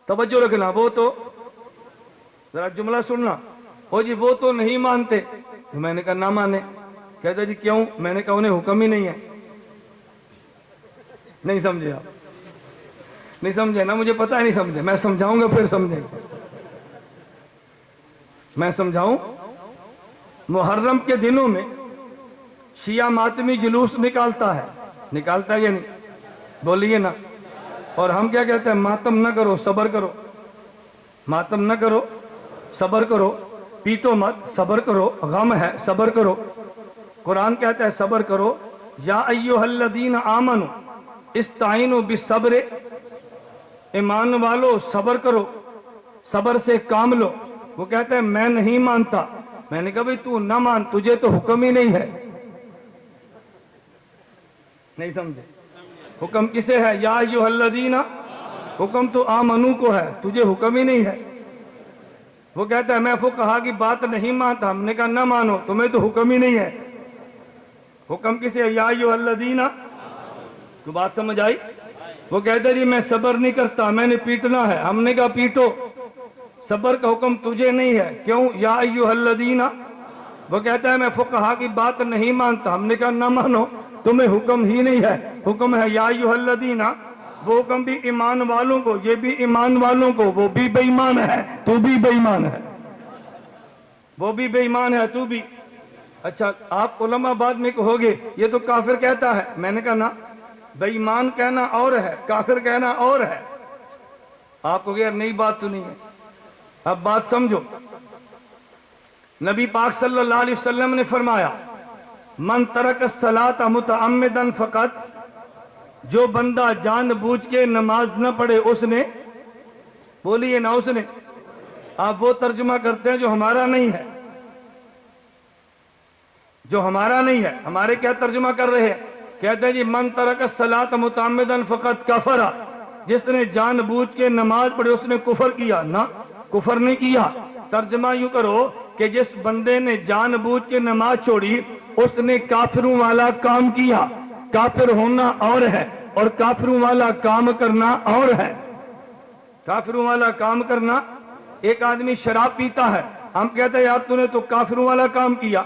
توجہ رکھنا، وہ تو ذرا جملہ سننا، او جی وہ تو نہیں مانتے۔ تو میں نے کہا نہ مانے۔ کہتا جی کیوں؟ میں نے کہا انہیں حکم ہی نہیں ہے۔ نہیں سمجھے آپ؟ نہیں سمجھے نا؟ مجھے پتا ہے نہیں سمجھے، میں سمجھاؤں گا پھر سمجھیں۔ میں سمجھاؤں؟ محرم کے دنوں میں شیعہ ماتمی جلوس نکالتا ہے، نکالتا ہے یا نہیں؟ بولیے نا۔ اور ہم کیا کہتے ہیں؟ ماتم نہ کرو صبر کرو، ماتم نہ کرو صبر کرو، پیٹو مت صبر کرو، غم ہے صبر کرو۔ قرآن کہتا ہے صبر کرو، یا ایھا الذین آمنوا استعینوا بالصبر، ایمان والو صبر کرو، صبر سے کام لو۔ وہ کہتا ہے میں نہیں مانتا۔ میں نے کہا بھئی تو نہ مان، تجھے تو حکم ہی نہیں ہے۔ نہیں سمجھے؟ حکم کسے ہے؟ یا ایھا الذین، حکم تو آمنو کو ہے، تجھے حکم ہی نہیں ہے۔ وہ کہتا ہے میں فقہا کی بات نہیں مانتا. ہم نے کہا نہ مانو, تمہیں تو حکم ہی نہیں ہے. حکم کسے ہے؟ یا ایھا الذین. تو بات سمجھ آئی؟ وہ کہتا ہے جی میں صبر نہیں کرتا, میں نے پیٹنا ہے. ہم نے کہا پیٹو, صبر کا حکم تجھے نہیں ہے. کیوں؟ یا ایھا الذین. وہ کہتا ہے میں فقہا کی بات نہیں مانتا. ہم نے کہا نہ مانو, تمہیں حکم ہی نہیں ہے. حکم ہے یا ایھا الذین. وہ حکم بھی ایمان والوں کو, یہ بھی ایمان والوں کو. وہ بھی بے ایمان ہے, تو بھی بے ایمان ہے. وہ بھی بے ایمان ہے, تو بھی. اچھا آپ علماء بعد میں کہو گے یہ تو کافر کہتا ہے. میں نے کہا نا, بے ایمان کہنا اور ہے, کافر کہنا اور ہے. آپ کو یار نئی بات تو نہیں ہے. اب بات سمجھو. نبی پاک صلی اللہ علیہ وسلم نے فرمایا من ترک الصلاۃ متعمدا فقط, جو بندہ جان بوجھ کے نماز نہ پڑھے اس نے, بولیے نا اس نے. آپ وہ ترجمہ کرتے ہیں جو ہمارا نہیں ہے, جو ہمارا نہیں ہے. ہمارے کیا ترجمہ کر رہے ہیں؟ کہتے ہیں جی من ترک الصلاۃ متعمدا فقط کفر, جس نے جان بوجھ کے نماز پڑھی اس نے کفر کیا. نہ, کفر نہیں کیا. ترجمہ یوں کرو کہ جس بندے نے جان بوجھ کے نماز چھوڑی اس نے کافروں والا کام کیا. کافر ہونا اور ہے اور کافروں والا کام کرنا اور ہے. کافروں والا کام کرنا. ایک آدمی شراب پیتا ہے, ہم کہتے ہیں یار تو نے تو کافروں والا کام کیا.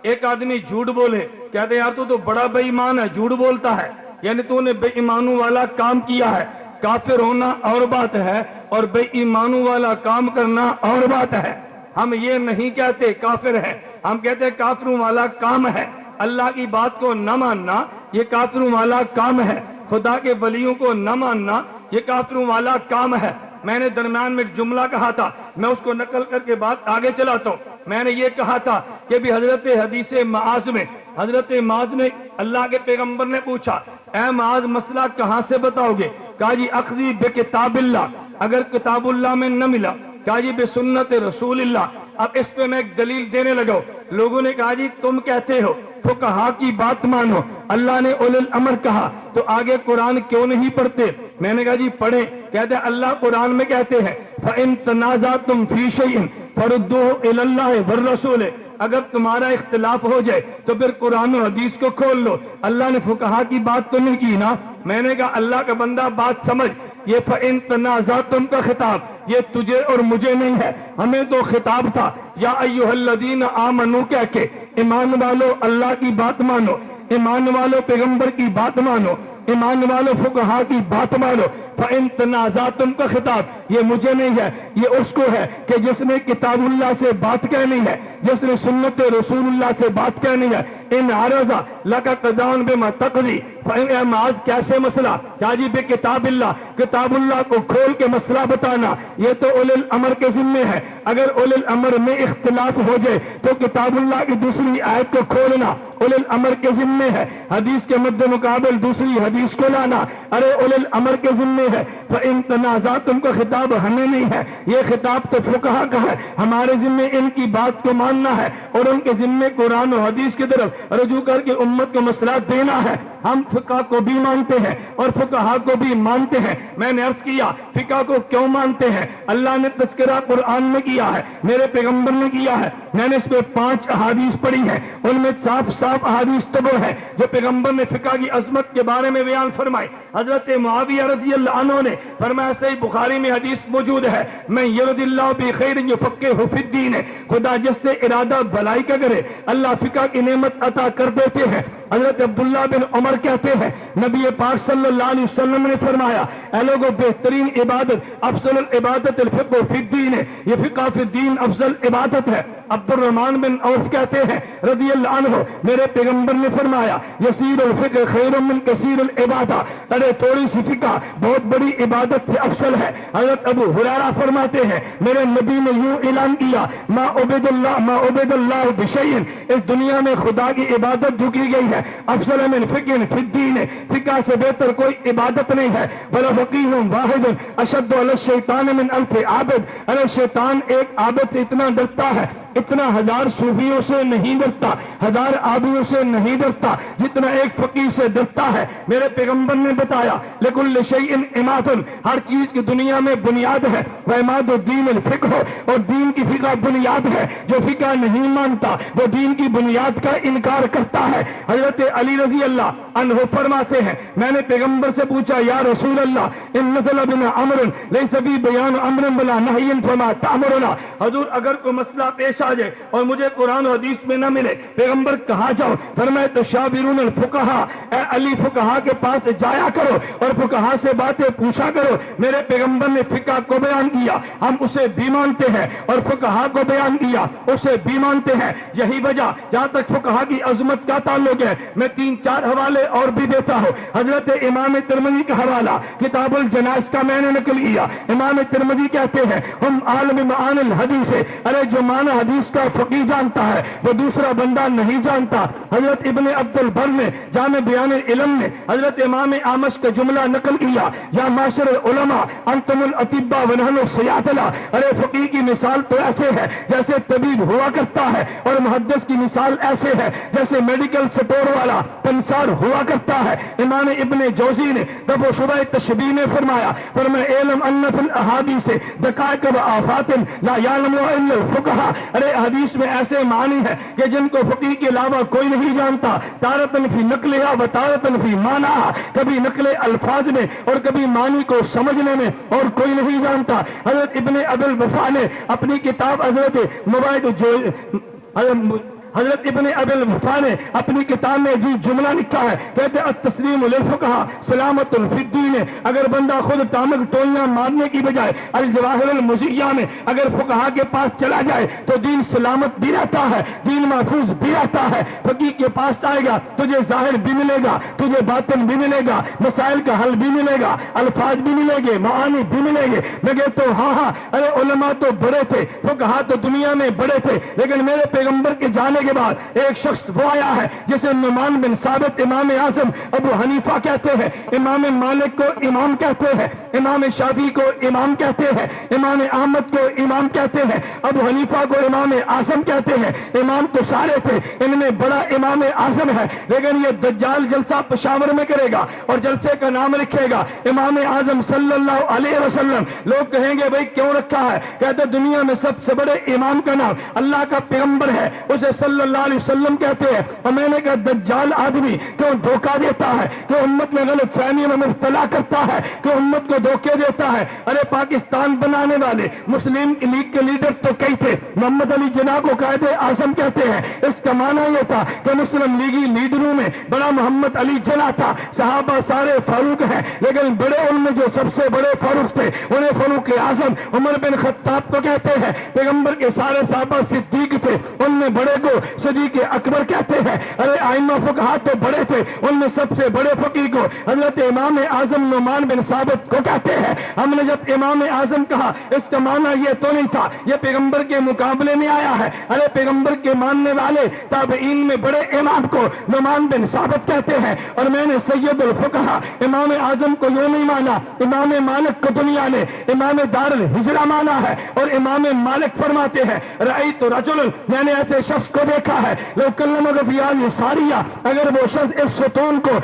ایک آدمی جھوٹ بولے, کہتے ہیں یار تو بڑا بے ایمان ہے, جھوٹ بولتا ہے, یعنی تو نے بے ایمانوں والا کام کیا ہے. کافر ہونا اور بات ہے اور بے ایمانوں والا کام کرنا اور بات ہے. ہم یہ نہیں کہتے کافر ہے, ہم کہتے ہیں کافروں والا کام ہے. اللہ کی بات کو نہ ماننا یہ کافروں والا کام ہے. خدا کے ولیوں کو نہ ماننا یہ کافروں والا کام ہے. میں نے درمیان میں ایک جملہ کہا تھا, میں اس کو نقل کر کے بات آگے چلاتا ہوں. میں نے یہ کہا تھا کہ بھی حضرت حدیث معاذ میں, حضرت معاذ نے اللہ کے پیغمبر نے پوچھا اے معاذ مسئلہ کہاں سے بتاؤ گے؟ کہا جی اخذی بکتاب اللہ, اگر کتاب اللہ میں نہ ملا. کہا جی بسنت رسول اللہ. اب اس پہ میں ایک دلیل دینے لگا. لوگوں نے کہا جی تم کہتے ہو فقہا کی بات مانو, اللہ نے اولی الامر کہا تو آگے قرآن کیوں نہیں پڑھتے؟ میں نے کہا جی پڑھیں. کہتے ہیں اللہ قرآن میں کہتے ہیں فَإِن تَنَازَعْتُمْ فِي شَيْءٍ فَرُدُّوهُ إِلَى اللَّهِ وَالرَّسُولِ. اگر تمہارا اختلاف ہو جائے تو پھر قرآن و حدیث کو کھول لو. اللہ نے فقہا کی بات تو نہیں کی نا. میں نے کہا اللہ کا بندہ بات سمجھ, یہ فَإِن تَنَازَعْتُمْ کا خطاب یہ تجھے اور مجھے نہیں ہے, ہمیں تو خطاب تھا یا ایھا الذین آمنو کہہ کے, ایمان والو اللہ کی بات مانو, ایمان والو پیغمبر کی بات مانو, ایمان والو فقہا کی بات مانو. فَإِن تَنَازَعْتُمْ کا خطاب یہ مجھے نہیں ہے, یہ اس کو ہے کہ جس نے کتاب اللہ سے بات کہنی ہے, جس نے سنت رسول اللہ سے بات کہنی ہے. ان عرض لک قضاء بما تقضی. اے معاذ کیسے مسئلہ؟ کیا جی بے کتاب اللہ, کتاب اللہ کو کھول کے مسئلہ بتانا یہ تو اولی الامر کے ذمے ہے. اگر اولی الامر میں اختلاف ہو جائے تو کتاب اللہ کی دوسری آیت کو کھولنا اولی الامر کے ذمے ہے. حدیث کے مد مقابل دوسری حدیث کو لانا ارے اولی الامر کے ذمے ہے. فَإِن تَنَازَعْتُمْ کا خطاب ہمیں نہیں ہے, یہ خطاب تو فقہا کا ہے. ہمارے ذمے ان کی بات کو ماننا ہے اور ان کے ذمے قرآن و حدیث کی طرف رجوع کر کے امت کو مسئلہ دینا ہے. ہم فقہ کو بھی مانتے ہیں اور فقہا کو بھی مانتے ہیں. میں نے عرض کیا فقہ کو کیوں مانتے ہیں؟ اللہ نے تذکرہ قرآن میں کیا ہے, میرے پیغمبر نے کیا ہے. میں نے اس پہ 5 احادیث پڑھی ہیں, ان میں صاف صاف احادیث تو وہ ہے جو پیغمبر نے فقہ کی عظمت کے بارے میں بیان فرمائی. حضرت معاویہ رضی اللہ عنہ نے فرمایا, صحیح بخاری میں حدیث موجود ہے, میں یرد اللہ بخیر یفقہہ فی الدین, خدا جس سے ارادہ بھلائی کا کرے اللہ فقہ کی نعمت عطا کر دیتے ہیں. حضرت عبداللہ بن عمر کہتے ہیں نبی پاک صلی اللہ علیہ وسلم نے فرمایا اے لوگوں بہترین عبادت افضل العبادت الفقہ فی الدین ہے, یہ فقہ فی الدین افضل عبادت ہے. عبد الرحمن بن عوف کہتے ہیں رضی اللہ عنہ میرے پیغمبر نے فرمایا یسیر الفقہ خیر من کثیر العبادہ, ارے تھوڑی سی فقہ بہت بڑی عبادت سے افضل ہے. حضرت ابو ہریرہ فرماتے ہیں میرے نبی نے یوں اعلان کیا ما عبد اللہ بشیء, اس دنیا میں خدا کی عبادت جو کی گئی ہے افضل من فقہ فی الدین, فقہ سے بہتر کوئی عبادت نہیں ہے. ولا فقیہ واحد اشد علی الشیطان من الف عابد, ارے شیطان ایک عابد سے اتنا ڈرتا ہے اتنا ہزار صوفیوں سے نہیں ڈرتا، ہزار عابدوں سے نہیں ڈرتا جتنا ایک فقیر سے ڈرتا ہے۔ میرے پیغمبر نے بتایا لِكُلِّ شَيْءٍ عِمَادٌ، ہر چیز کی دنیا میں بنیاد ہے، وَعِمَادُ الدِّينِ الْفِقْهُ، اور دین کی فقہ بنیاد ہے۔ جو فقہ نہیں مانتا وہ دین کی بنیاد کا انکار کرتا ہے۔ حضرت علی رضی اللہ عنہ فرماتے ہیں میں نے پیغمبر سے پوچھا یا رسول اللہ ان نزل بنا امر لیس فی بیان امر بلا نہی فما تأمرنا، حضور اگر کوئی مسئلہ پیش آ جائے اور مجھے قرآن و حدیث میں نہ ملے، پیغمبر کہاں جاؤ؟ فرمائے تشاورون الفقہا، اے علی فقہا کے پاس جایا کرو اور فقہا سے باتیں پوچھا کرو۔ میرے پیغمبر نے فقہ کو بیان کیا، ہم اسے بھی مانتے ہیں، اور فقہا کو بیان کیا، اسے بھی مانتے ہیں۔ یہی وجہ جہاں تک فقہا کی عظمت کا تعلق ہے میں 3-4 حوالے اور بھی دیتا ہوں۔ حضرت امام ترمذی کا حوالہ کتاب الجنائز کا میں نے نقل کیا۔ امام ترمذی کہتے ہیں ہم عالم معانی الحدیث ہے، ارے جو معنی حدیث کا فقیہ جانتا ہے وہ دوسرا بندہ نہیں جانتا۔ حضرت ابن عبد البر نے جامع بیان العلم میں حضرت امام اعمش کا جملہ نقل کیا یا معاشر العلماء انتم الاطباء ونحن الصیادلہ، ارے فقیہ کی مثال تو ایسے ہے جیسے طبیب ہوا کرتا ہے، اور محدث کی مثال ایسے ہے جیسے میڈیکل سٹور والا پنسار ہوا کرتا ہے۔ امام ابن جوزی نے دفع و شبہ تشبیہ میں فرمایا اعلم ان فی الاحادیث دقائق و آفات لا یعلم الا الفقہا، ارے حدیث میں ایسے معنی ہے کہ جن کو فقیہ کے علاوہ کوئی نہیں جانتا۔ تارتن فی نقلہا و تارتن فی معنیہا، کبھی نقل الفاظ میں اور کبھی معنی کو سمجھنے میں اور کوئی نہیں جانتا۔ حضرت ابن ابی الوفا نے اپنی کتاب حضرت ابن ابی الوفا نے اپنی کتاب میں جی جملہ لکھا ہے، کہتے التسلیم للفقہا سلامت فی الدین، اگر بندہ خود ٹامک ٹولیاں مارنے کی بجائے الجواہر المزیہ میں اگر فقہا کے پاس چلا جائے تو دین سلامت بھی رہتا ہے، دین محفوظ بھی رہتا ہے۔ فقیہ کے پاس آئے گا تجھے ظاہر بھی ملے گا، تجھے باطن بھی ملے گا، مسائل کا حل بھی ملے گا، الفاظ بھی ملیں گے، معانی بھی ملیں گے۔ لگے تو ہاں ارے علماء تو بڑے تھے، فقہا تو دنیا میں بڑے تھے، لیکن میرے پیغمبر کے جانے کے بعد ایک شخص وہ آیا ہے جسے نعمان بن ثابت امام اعظم ابو حنیفہ کہتے ہیں، امام مالک کو امام کہتے ہیں، امام شافعی کو امام کہتے ہیں، امام احمد کو امام کہتے ہیں، ابو حنیفہ کو امام اعظم کہتے ہیں۔ امام تو سارے تھے، ان میں بڑا امام اعظم ہے، لیکن یہ دجال جلسہ پشاور میں کرے گا اور جلسے کا نام رکھے گا امام اعظم صلی اللہ علیہ وسلم۔ لوگ کہیں گے بھئی کیوں رکھا ہے؟ کہتے دنیا میں سب سے بڑے امام کا نام اللہ کا پیغمبر ہے، اسے صلی اللہ علیہ وسلم کہتے ہیں۔ اور میں نے کہا دجال آدمی کیوں دھوکہ دیتا ہے، کیوں امت میں غلط فہمی میں مبتلا کرتا ہے، کیوں امت کو دھوکے دیتا ہے؟ ارے پاکستان بنانے والے مسلم لیگ کے لیڈر تو کئی تھے، محمد علی جناح کو قائد اعظم کہتے ہیں، اس کا معنی یہ تھا کہ مسلم لیگی لیڈروں میں بڑا محمد علی جناح تھا، صحابہ سارے فاروق ہیں، لیکن بڑے ان میں جو سب سے بڑے فاروق تھے انہیں فاروق اعظم عمر بن خطاب کو کہتے ہیں۔ پیغمبر کے سارے صحابہ صدیق تھے، ان میں بڑے کو صدیق اکبر کہتے ہیں۔ ارے ائمہ فقہا تو بڑے تھے، ان میں سب سے بڑے فقیہ کو حضرت امام اعظم نعمان بن ثابت کو کہتے ہیں۔ ہم نے جب امام اعظم کہا اس کا معنی یہ تو نہیں تھا یہ پیغمبر کے مقابلے میں آیا ہے، ارے پیغمبر کے ماننے والے تابعین میں بڑے امام کو نعمان بن ثابت کہتے ہیں۔ اور میں نے سید الفقہا امام اعظم کو یوں نہیں مانا، امام مالک کو دنیا نے امام دار الہجرہ مانا ہے، اور امام مالک فرماتے ہیں رأیت رجل، میں نے ایسے شخص کو دیکھا ہے لو کلمہ فی هذه ساریہ، اگر وہ شخص اس ستون کو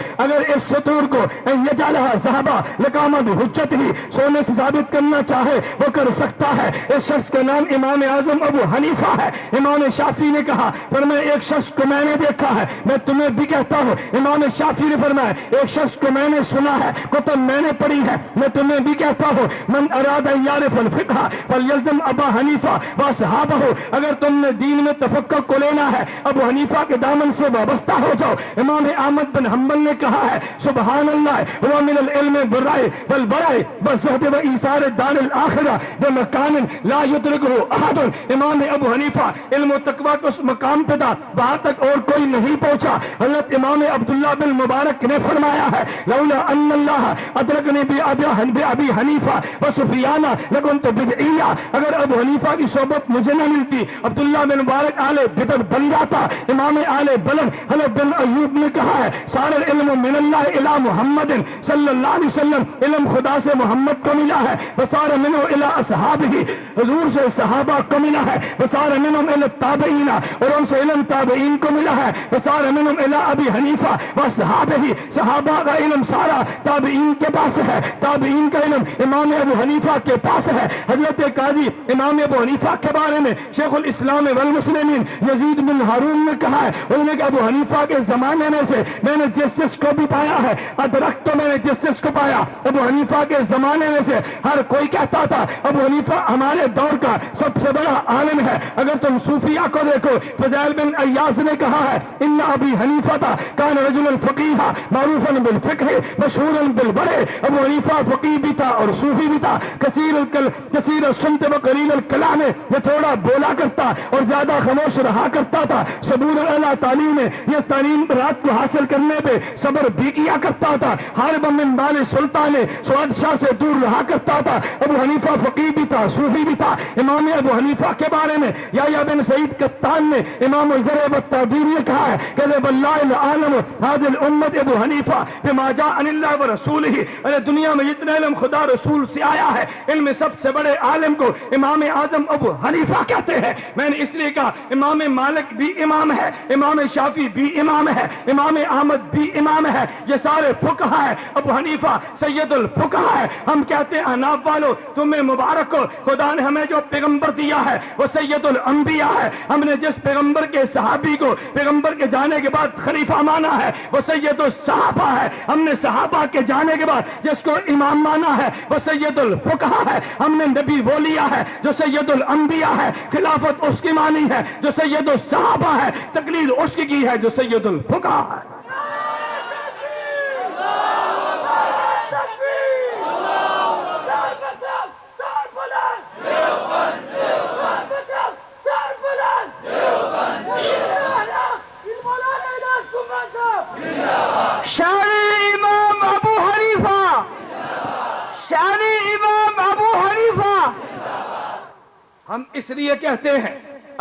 اس ستور کو ان یجعلها ذهبا لقام بحجتہ سونے سے ثابت کرنا چاہے وہ کر سکتا ہے۔ اس شخص کا نام امام اعظم ابو حنیفہ ہے۔ امام شافعی نے کہا فرمایا ایک شخص کو میں نے دیکھا ہے، میں تمہیں بھی کہتا ہوں۔ امام شافعی نے فرمایا ایک شخص کو میں نے سنا ہے، کتب میں نے پڑھی ہے، میں تمہیں بھی کہتا ہوں من اراد ان یعرف الفقہ فلیلزم ابا حنیفہ واصحابہ، اگر تم نے دین میں تفقہ کو لینا ہے ابو حنیفہ کے دامن سے وابستہ ہو جاؤ۔ امام احمد بن حنبل نے کہا ہے سبحان اللہ ومن العلم والرائے والورع والزہد وایثار الدار الآخرہ بمکان لا یدرکہ احد، امام ابو حنیفہ علم و تقوی کو اس مقام پہ تھا وہاں تک اور کوئی نہیں پہنچا۔ حضرت امام عبداللہ بن مبارک نے فرمایا ہے لولا ان اللہ ادرکنی بی حنیفہ وسفیان لکنت بدعیہ، اگر ابو حنیفہ کی صحبت مجھے نہ ملتی، عبداللہ بن مبارک اہل بدعت پر بن جاتا. امام آل بلد حضرت بن ایوب نے کہا ہے سارا علم من اللہ الی محمد صلی اللہ علیہ وسلم, علم خدا سے محمد کو ملا ہے. وصار منہ الی اصحابہ, حضور سے صحابہ کو ملا ہے. وصار منہم الی التابعین, اور ان سے علم تابعین کو ملا ہے. وصار منہم الی ابی حنیفہ واصحابہ, صحابہ کا علم سارا تابعین کے پاس ہے. تابعین کا علم امام ابو حنیفہ کے پاس ہے. حضرت قاضی امام ابو حنیفہ کے بارے میں شیخ الاسلام والمسلمین یزید بن ہارون نے کہا ہے, انہوں نے کہا ابو حنیفہ کے زمانے میں سے میں نے جس کو بھی پایا ہے, ادرک تو میں نے جس کو پایا. ابو حنیفہ کے زمانے میں سے ہر کوئی کہتا تھا ابو حنیفہ ہمارے دور کا سب سے بڑا عالم ہے. اگر تم صوفیہ کو دیکھو, فضیل بن ایاز نے کہا ہے ان ابی حنیفہ کان رجل فقیہ معروفا بالفقہ مشہورا بالورع. ابو حنیفہ فقیہ بھی تھا اور صوفی بھی تھا. کثیر السنت و قلیل الکلام, یہ تھوڑا بولا کرتا اور زیادہ خاموش رہا کرتا تھا. صبور علی تعلیم, یہ تعلیم رات کو حاصل کرنے پہ صبر بھی کیا کرتا تھا. حارب من مال سلطان, سعد شاہ سے دور رہا کرتا تھا. ابو حنیفہ فقیہ بھی تھا, صوفی بھی تھا. امام ابو حنیفہ کے بارے میں یحییٰ بن سعید قطان نے امام الجرح والتعدیل نے کہا ہے کہ واللہ العالم هذه الامت ابو حنیفہ بما جاء عن اللہ ورسولہ, ارے دنیا میں جتنا علم خدا رسول سے آیا ہے, علم میں سب سے بڑے عالم کو امام اعظم ابو حنیفہ کہتے ہیں. میں نے اس لیے کہا امام مالک بھی امام ہے, امام شافعی بھی امام ہے, امام احمد بھی امام ہے, یہ سارے فقہا ہے. ابو حنیفہ سید الفقہا ہے. ہم کہتے ہیں حناف والو تمہیں مبارک ہو, خدا نے ہمیں جو پیغمبر دیا ہے وہ سید الانبیاء ہے. ہم نے جس پیغمبر کے صحابی کو پیغمبر کے جانے کے بعد خلیفہ مانا ہے وہ سید الصحابہ ہے. ہم نے صحابہ کے جانے کے بعد جس کو امام مانا ہے وہ سید الفقہا ہے. ہم نے نبی وہ لیا ہے جو سید الانبیاء ہے, خلافت اس کی مانی ہے جو سید الصحابہ ہے, تقلید اس کی ہے جو سید الفقہا ہے. شانی امام ابو حنیفہ, شانی امام ابو حنیفہ. ہم اس لیے کہتے ہیں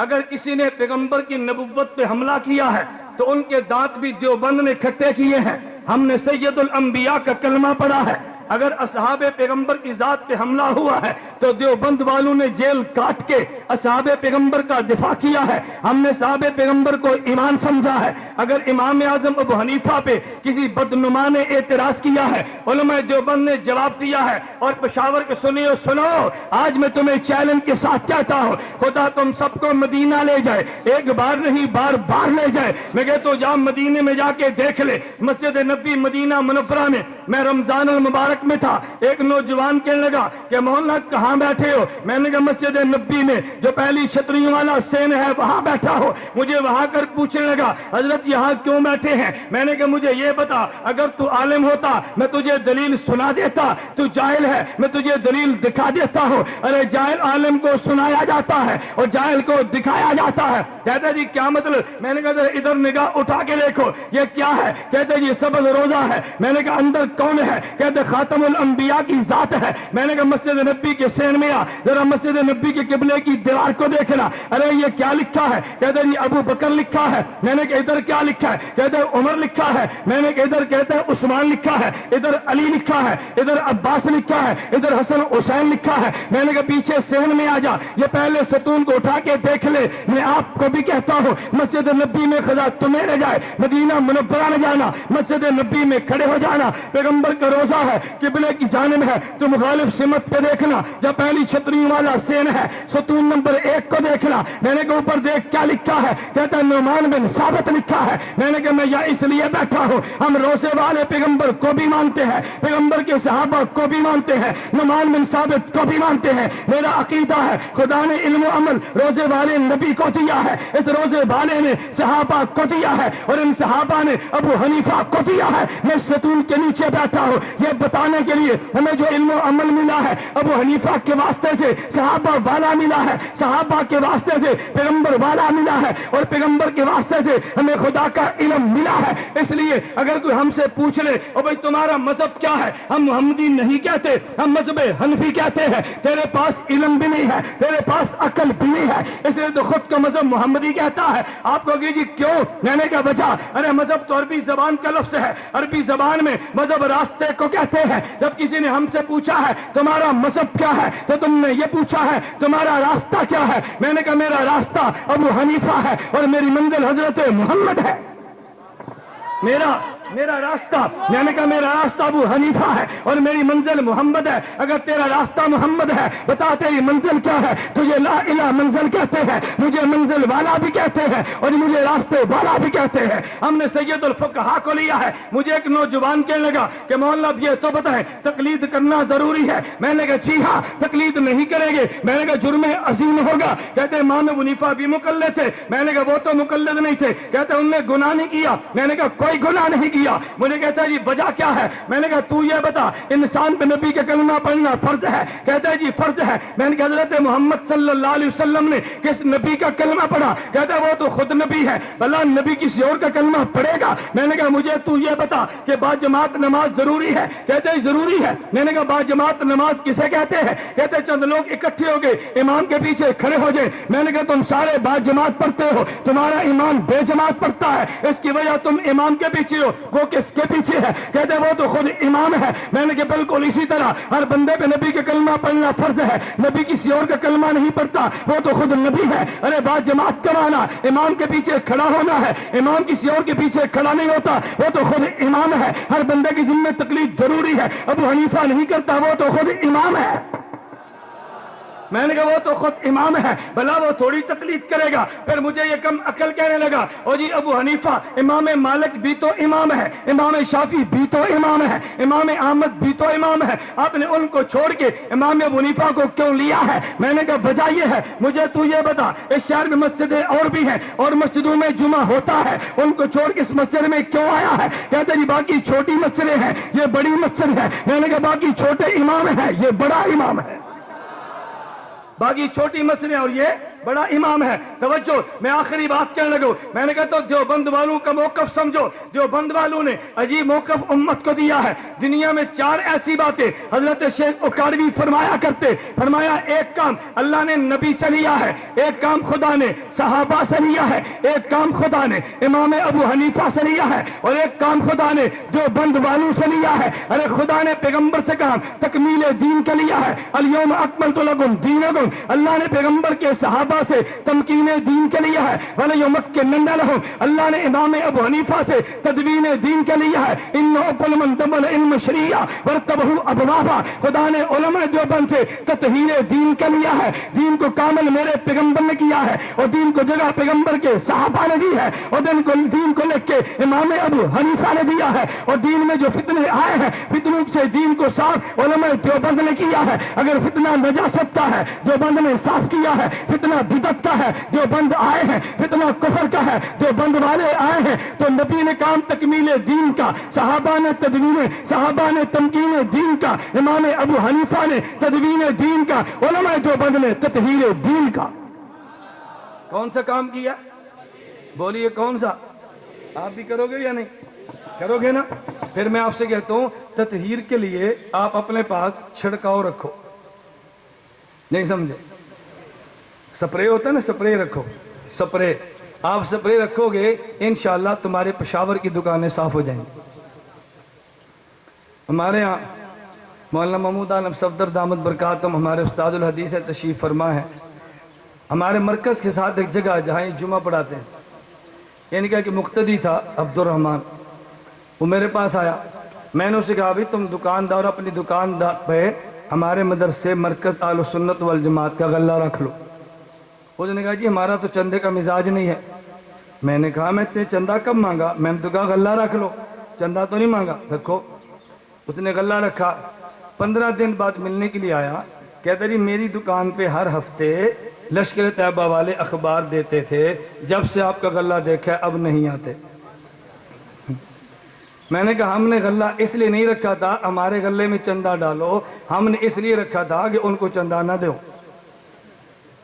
اگر کسی نے پیغمبر کی نبوت پہ حملہ کیا ہے تو ان کے دانت بھی دیوبند نے کھٹے کیے ہیں. ہم نے سید الانبیاء کا کلمہ پڑھا ہے. اگر اصحاب پیغمبر کی ذات پہ حملہ ہوا ہے تو دیوبند والوں نے جیل کاٹ کے اصحاب پیغمبر کا دفاع کیا ہے. ہم نے صحابہ پیغمبر کو ایمان سمجھا ہے. اگر امام اعظم ابو حنیفہ پہ کسی بدنما نے اعتراض کیا ہے, علماء دیوبند نے جواب دیا ہے. اور پشاور کے سنیو سنو, آج میں تمہیں چیلنج کے ساتھ کہتا ہوں, خدا تم سب کو مدینہ لے جائے, ایک بار نہیں بار بار لے جائے. میں کہتا ہوں جا مدینے میں جا کے دیکھ لے, مسجد نبی مدینہ منورہ میں رمضان المبارک میں تھا. ایک نوجوان کہنے لگا کہ مولانا کہاں بیٹھے ہو؟ میں نے کہا مسجد نبی میں جو پہلی چھتریوں والا سین ہے وہاں بیٹھا ہو. مجھے وہاں کر پوچھنے لگا حضرت یہاں کیوں بیٹھے ہیں؟ میں نے کہا مجھے یہ بتا, اگر تو عالم ہوتا میں تجھے دلیل سنا دیتا, تو جاہل ہے میں تجھے دلیل دکھا دیتا ہوں. ارے جاہل عالم کو سنایا جاتا ہے اور جاہل کو دکھایا جاتا ہے. کہتا جی کیا مطلب؟ میں نے کہا ادھر نگاہ اٹھا کے دیکھو یہ کیا ہے؟ کہتے جی سبز روزہ ہے. میں نے کہا اندر کون ہے؟ کہتے خاتم الانبیاء کی ذات ہے. میں نے کہا مسجد نبی کے سین میں آ, ذرا مسجد نبی کے قبلے کی دیوار کو دیکھنا. ارے یہ کیا لکھا ہے؟ کہتے جی ابو بکر لکھا ہے. میں نے کہا ادھر کیا لکھا ہے؟ کہتے عمر لکھا ہے. میں نے کہا ادھر کہتے عثمان لکھا ہے, ادھر علی لکھا ہے, ادھر عباس لکھا ہے, ادھر حسن حسین لکھا ہے. میں نے کہا پیچھے سین میں آ جا, یہ پہلے ستون کو اٹھا کے دیکھ لے. میں آپ کو بھی کہتا ہوں مسجد نبی میں خدا تمہیں نہ جائے, مدینہ منورہ نہ جانا, مسجد نبی میں کھڑے ہو جانا. پیغمبر کا روزہ ہے, قبلے کی جانب ہے, تو مخالف سمت پہ دیکھنا. جب پہلی چھتری والا سین ہے ستون نمبر 1 کو دیکھنا. میں نے کہا اوپر دیکھ کیا لکھا ہے؟ کہتا ہے نعمان بن ثابت لکھا ہے. میں نے کہا میں یہاں اس لیے بیٹھا ہوں, ہم روزے والے پیغمبر کو بھی مانتے ہیں, پیغمبر کے صحابہ کو بھی مانتے ہیں, نعمان بن ثابت کو بھی مانتے ہیں. میرا عقیدہ ہے خدا نے علم و عمل روزے والے نبی کو دیا ہے, اس روزے والے نے صحابہ کو دیا ہے, اور ان صحابہ نے ابو حنیفہ کو دیا ہے. میں ستون کے نیچے بیٹھا ہوں یہ بتانے کے لیے ہمیں جو علم و عمل ملا ہے ابو حنیفہ کے واسطے سے صحابہ والا ملا ہے, صحابہ کے واسطے سے پیغمبر والا ملا ہے, اور پیغمبر کے واسطے سے ہمیں خدا کا علم ملا ہے. اس لیے اگر کوئی ہم سے پوچھ لے او بھائی تمہارا مذہب کیا ہے, ہم محمدی نہیں کہتے, ہم مذہب حنفی کہتے ہیں. تیرے پاس علم بھی نہیں ہے, تیرے پاس عقل بھی نہیں ہے, اس لیے تو خود کو مذہب محمدی کہتا ہے. آپ کو کہ جی کیوں؟ میں نے کہا وجہ, ارے مذہب تو عربی زبان کا لفظ ہے, عربی زبان میں مذہب راستے کو کہتے ہیں. جب کسی نے ہم سے پوچھا ہے تمہارا مذہب کیا ہے تو تم نے یہ پوچھا ہے تمہارا راستہ کیا ہے. میں نے کہا میرا راستہ ابو حنیفہ ہے اور میری منزل حضرت محمد ہے. میرا راستہ, میں نے کہا میرا راستہ ابو حنیفہ ہے اور میری منزل محمد ہے. اگر تیرا راستہ محمد ہے بتا تیری منزل کیا ہے. تجھے لا الہ منزل کہتے ہیں, مجھے منزل والا بھی کہتے ہیں اور مجھے راستے والا بھی کہتے ہیں. ہم نے سید الفقہا کو لیا ہے. مجھے ایک نوجوان کہنے لگا کہ مولانا اب یہ تو بتائیں تقلید کرنا ضروری ہے. میں نے کہا جی ہاں, تقلید نہیں کریں گے. میں نے کہا جرم عظیم ہوگا. کہتے امام ابو حنیفہ بھی مقلد تھے. میں نے کہا وہ تو مقلد نہیں تھے. کہتے انہوں نے گناہ نہیں کیا. میں نے کہا کوئی گناہ نہیں کیا. مجھے کہتا ہے جی وجہ کیا ہے. میں نے کہا تو یہ بتا انسان پہ نبی کا کلمہ پڑھنا فرض ہے. کہتا ہے جی فرض ہے. میں نے کہا حضرت محمد صلی اللہ علیہ وسلم نے کس نبی کا کلمہ پڑھا. کہتا ہے وہ تو خود نبی ہے, بھلا نبی کسی اور کا کلمہ پڑھے گا. میں نے کہا مجھے تو یہ بتا کہ با جماعت نماز ضروری ہے. کہتے ہیں ضروری ہے. میں نے کہا با جماعت نماز کسے کہتے ہیں. کہتے ہیں چند لوگ اکٹھے ہو گئے امام کے پیچھے کھڑے ہو جائے. میں نے کہا تم سارے با جماعت پڑھتے ہو, تمہارا امام بے جماعت پڑھتا ہے, اس کی وجہ تم امام کے پیچھے ہو, وہ کس کے پیچھے ہے. کہتے ہیں وہ تو خود امام ہے. میں نے کہا بالکل اسی طرح ہر بندے پہ نبی کا کلمہ پڑھنا فرض ہے. نبی کسی اور کا کلمہ نہیں پڑھتا, وہ تو خود نبی ہے. ارے بات جماعت کا معنی امام کے پیچھے کھڑا ہونا ہے. امام کسی اور کے پیچھے کھڑا نہیں ہوتا, وہ تو خود امام ہے. ہر بندے کی ذمہ تقلید ضروری ہے. ابو حنیفہ نہیں کرتا, وہ تو خود امام ہے. میں نے کہا وہ تو خود امام ہے, بھلا وہ تھوڑی تقلید کرے گا. پھر مجھے یہ کم عقل کہنے لگا او جی ابو حنیفہ, امام مالک بھی تو امام ہے, امام شافعی بھی تو امام ہے, امام احمد بھی تو امام ہے. آپ نے ان کو چھوڑ کے امام ابو حنیفہ کو کیوں لیا ہے. میں نے کہا وجہ یہ ہے, مجھے تو یہ بتا اس شہر میں مسجدیں اور بھی ہیں اور مسجدوں میں جمعہ ہوتا ہے, ان کو چھوڑ کے اس مسجد میں کیوں آیا ہے. کہتے جی باقی چھوٹی مسجدیں ہیں, یہ بڑی مسجد ہے. میں نے کہا باقی چھوٹے امام ہیں, یہ بڑا امام ہے. باقی چھوٹی مسئلے اور یہ بڑا امام ہے. توجہ, میں آخری بات کہنے لگا. میں نے کہا تو دیوبند والوں کا موقف سمجھو. دیوبند والوں نے عجیب موقف امت کو دیا ہے. دنیا میں 4 ایسی باتیں حضرت شیخ اکاڑوی فرمایا کرتے. فرمایا ایک کام اللہ نے نبی سے لیا ہے, ایک کام خدا نے صحابہ سے لیا ہے, ایک کام خدا نے امام ابو حنیفہ سے لیا ہے, اور ایک کام خدا نے دیوبند والوں سے لیا ہے. ارے خدا نے پیغمبر سے کام تکمیل دین کا لیا ہے. الیوم اکملت لکم دینکم, اللہ نے پیغمبر کے صحابہ سے تمکین دین کے لیا ہے. وَلَيُمَكِّنَنَّ لَهُمْ, اللہ نے امام ابو حنیفہ سے تدوین دین کے لیا ہے. إِنَّ أَوَّلَ مَنْ دَمَّلَ علم شریعہ وَارْتَبَهُ أَبْوَابًا, خدا نے علماء دیوبند سے تطہیر دین کا لیا ہے. دین کو کامل میرے پیغمبر نے کیا ہے, اور دین کو جگہ پیغمبر کے صحابہ نے دی ہے, اور دین کو لکھ کے امام ابو حنیفہ نے دیا ہے. اور دین میں جو فتنے آئے ہیں فتنوں سے دین کو صاف علماء دیوبند نے کیا ہے. اگر فتنہ نجاست کا ہے دیوبند نے صاف کیا ہے, فتنہ بدعت کا ہے دیوبند آئے ہیں, فتنہ کفر کا ہے دیوبند والے آئے ہیں. تو نبی نے کام تکمیل دین کا, صحابہ نے تمکین دین کا, امام ابو حنیفہ نے تدوین دین کا, علماء دیوبند نے تطہیر دین کا. کون سا کام کیا؟ بولیے کون سا؟ آپ بھی کرو گے یا نہیں کرو گے نا؟ پھر میں آپ سے کہتا ہوں تطہیر کے لیے آپ اپنے پاس چھڑکاؤ رکھو. نہیں سمجھے؟ سپرے ہوتا ہے نا, سپرے رکھو. سپرے آپ سپرے رکھو گے انشاءاللہ تمہارے پشاور کی دکانیں صاف ہو جائیں گی. ہمارے ہاں مولانا محمود عالم صفدر دامت برکاتہم ہمارے استاد الحدیث تشریف فرما ہے. ہمارے مرکز کے ساتھ ایک جگہ جہاں یہ جمعہ پڑھاتے ہیں, یعنی کہ مقتدی تھا عبد الرحمن, وہ میرے پاس آیا. میں نے اسے کہا بھی تم دکاندار اپنی دکاندار پہ ہمارے مدرسے مرکز اہل سنت والجماعت کا غلہ رکھ لو. اس نے کہا جی ہمارا تو چندے کا مزاج نہیں ہے. میں نے کہا میں تجھے چندہ کب مانگا؟ میں نے تو کہا غلہ رکھ لو, چندہ تو نہیں مانگا. رکھو. اس نے غلہ رکھا. 15 دن بعد ملنے کے لیے آیا. کہتا جی میری دکان پہ ہر ہفتے لشکر طیبہ والے اخبار دیتے تھے, جب سے آپ کا غلہ دیکھا اب نہیں آتے. میں نے کہا ہم نے غلہ اس لیے نہیں رکھا تھا ہمارے غلے میں چندہ ڈالو، ہم نے اس لیے رکھا تھا کہ ان کو چندہ نہ دو،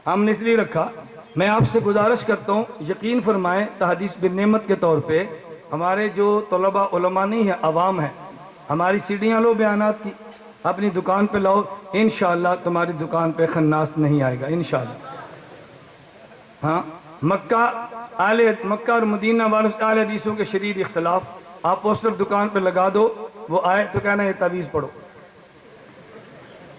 ہم نے اس لیے رکھا۔ میں آپ سے گزارش کرتا ہوں، یقین فرمائیں تحدیث بالنعمت کے طور پہ ہمارے جو طلباء علماء نہیں ہیں، عوام ہیں، ہماری سیڑھیاں لو بیانات کی، اپنی دکان پہ لاؤ، انشاءاللہ تمہاری دکان پہ خناس نہیں آئے گا انشاءاللہ۔ ہاں، مکہ اور مدینہ والوں سے اہل حدیثوں کے شدید اختلاف، آپ پوسٹر دکان پہ لگا دو، وہ آئے تو کہنا یہ تعویذ پڑھو۔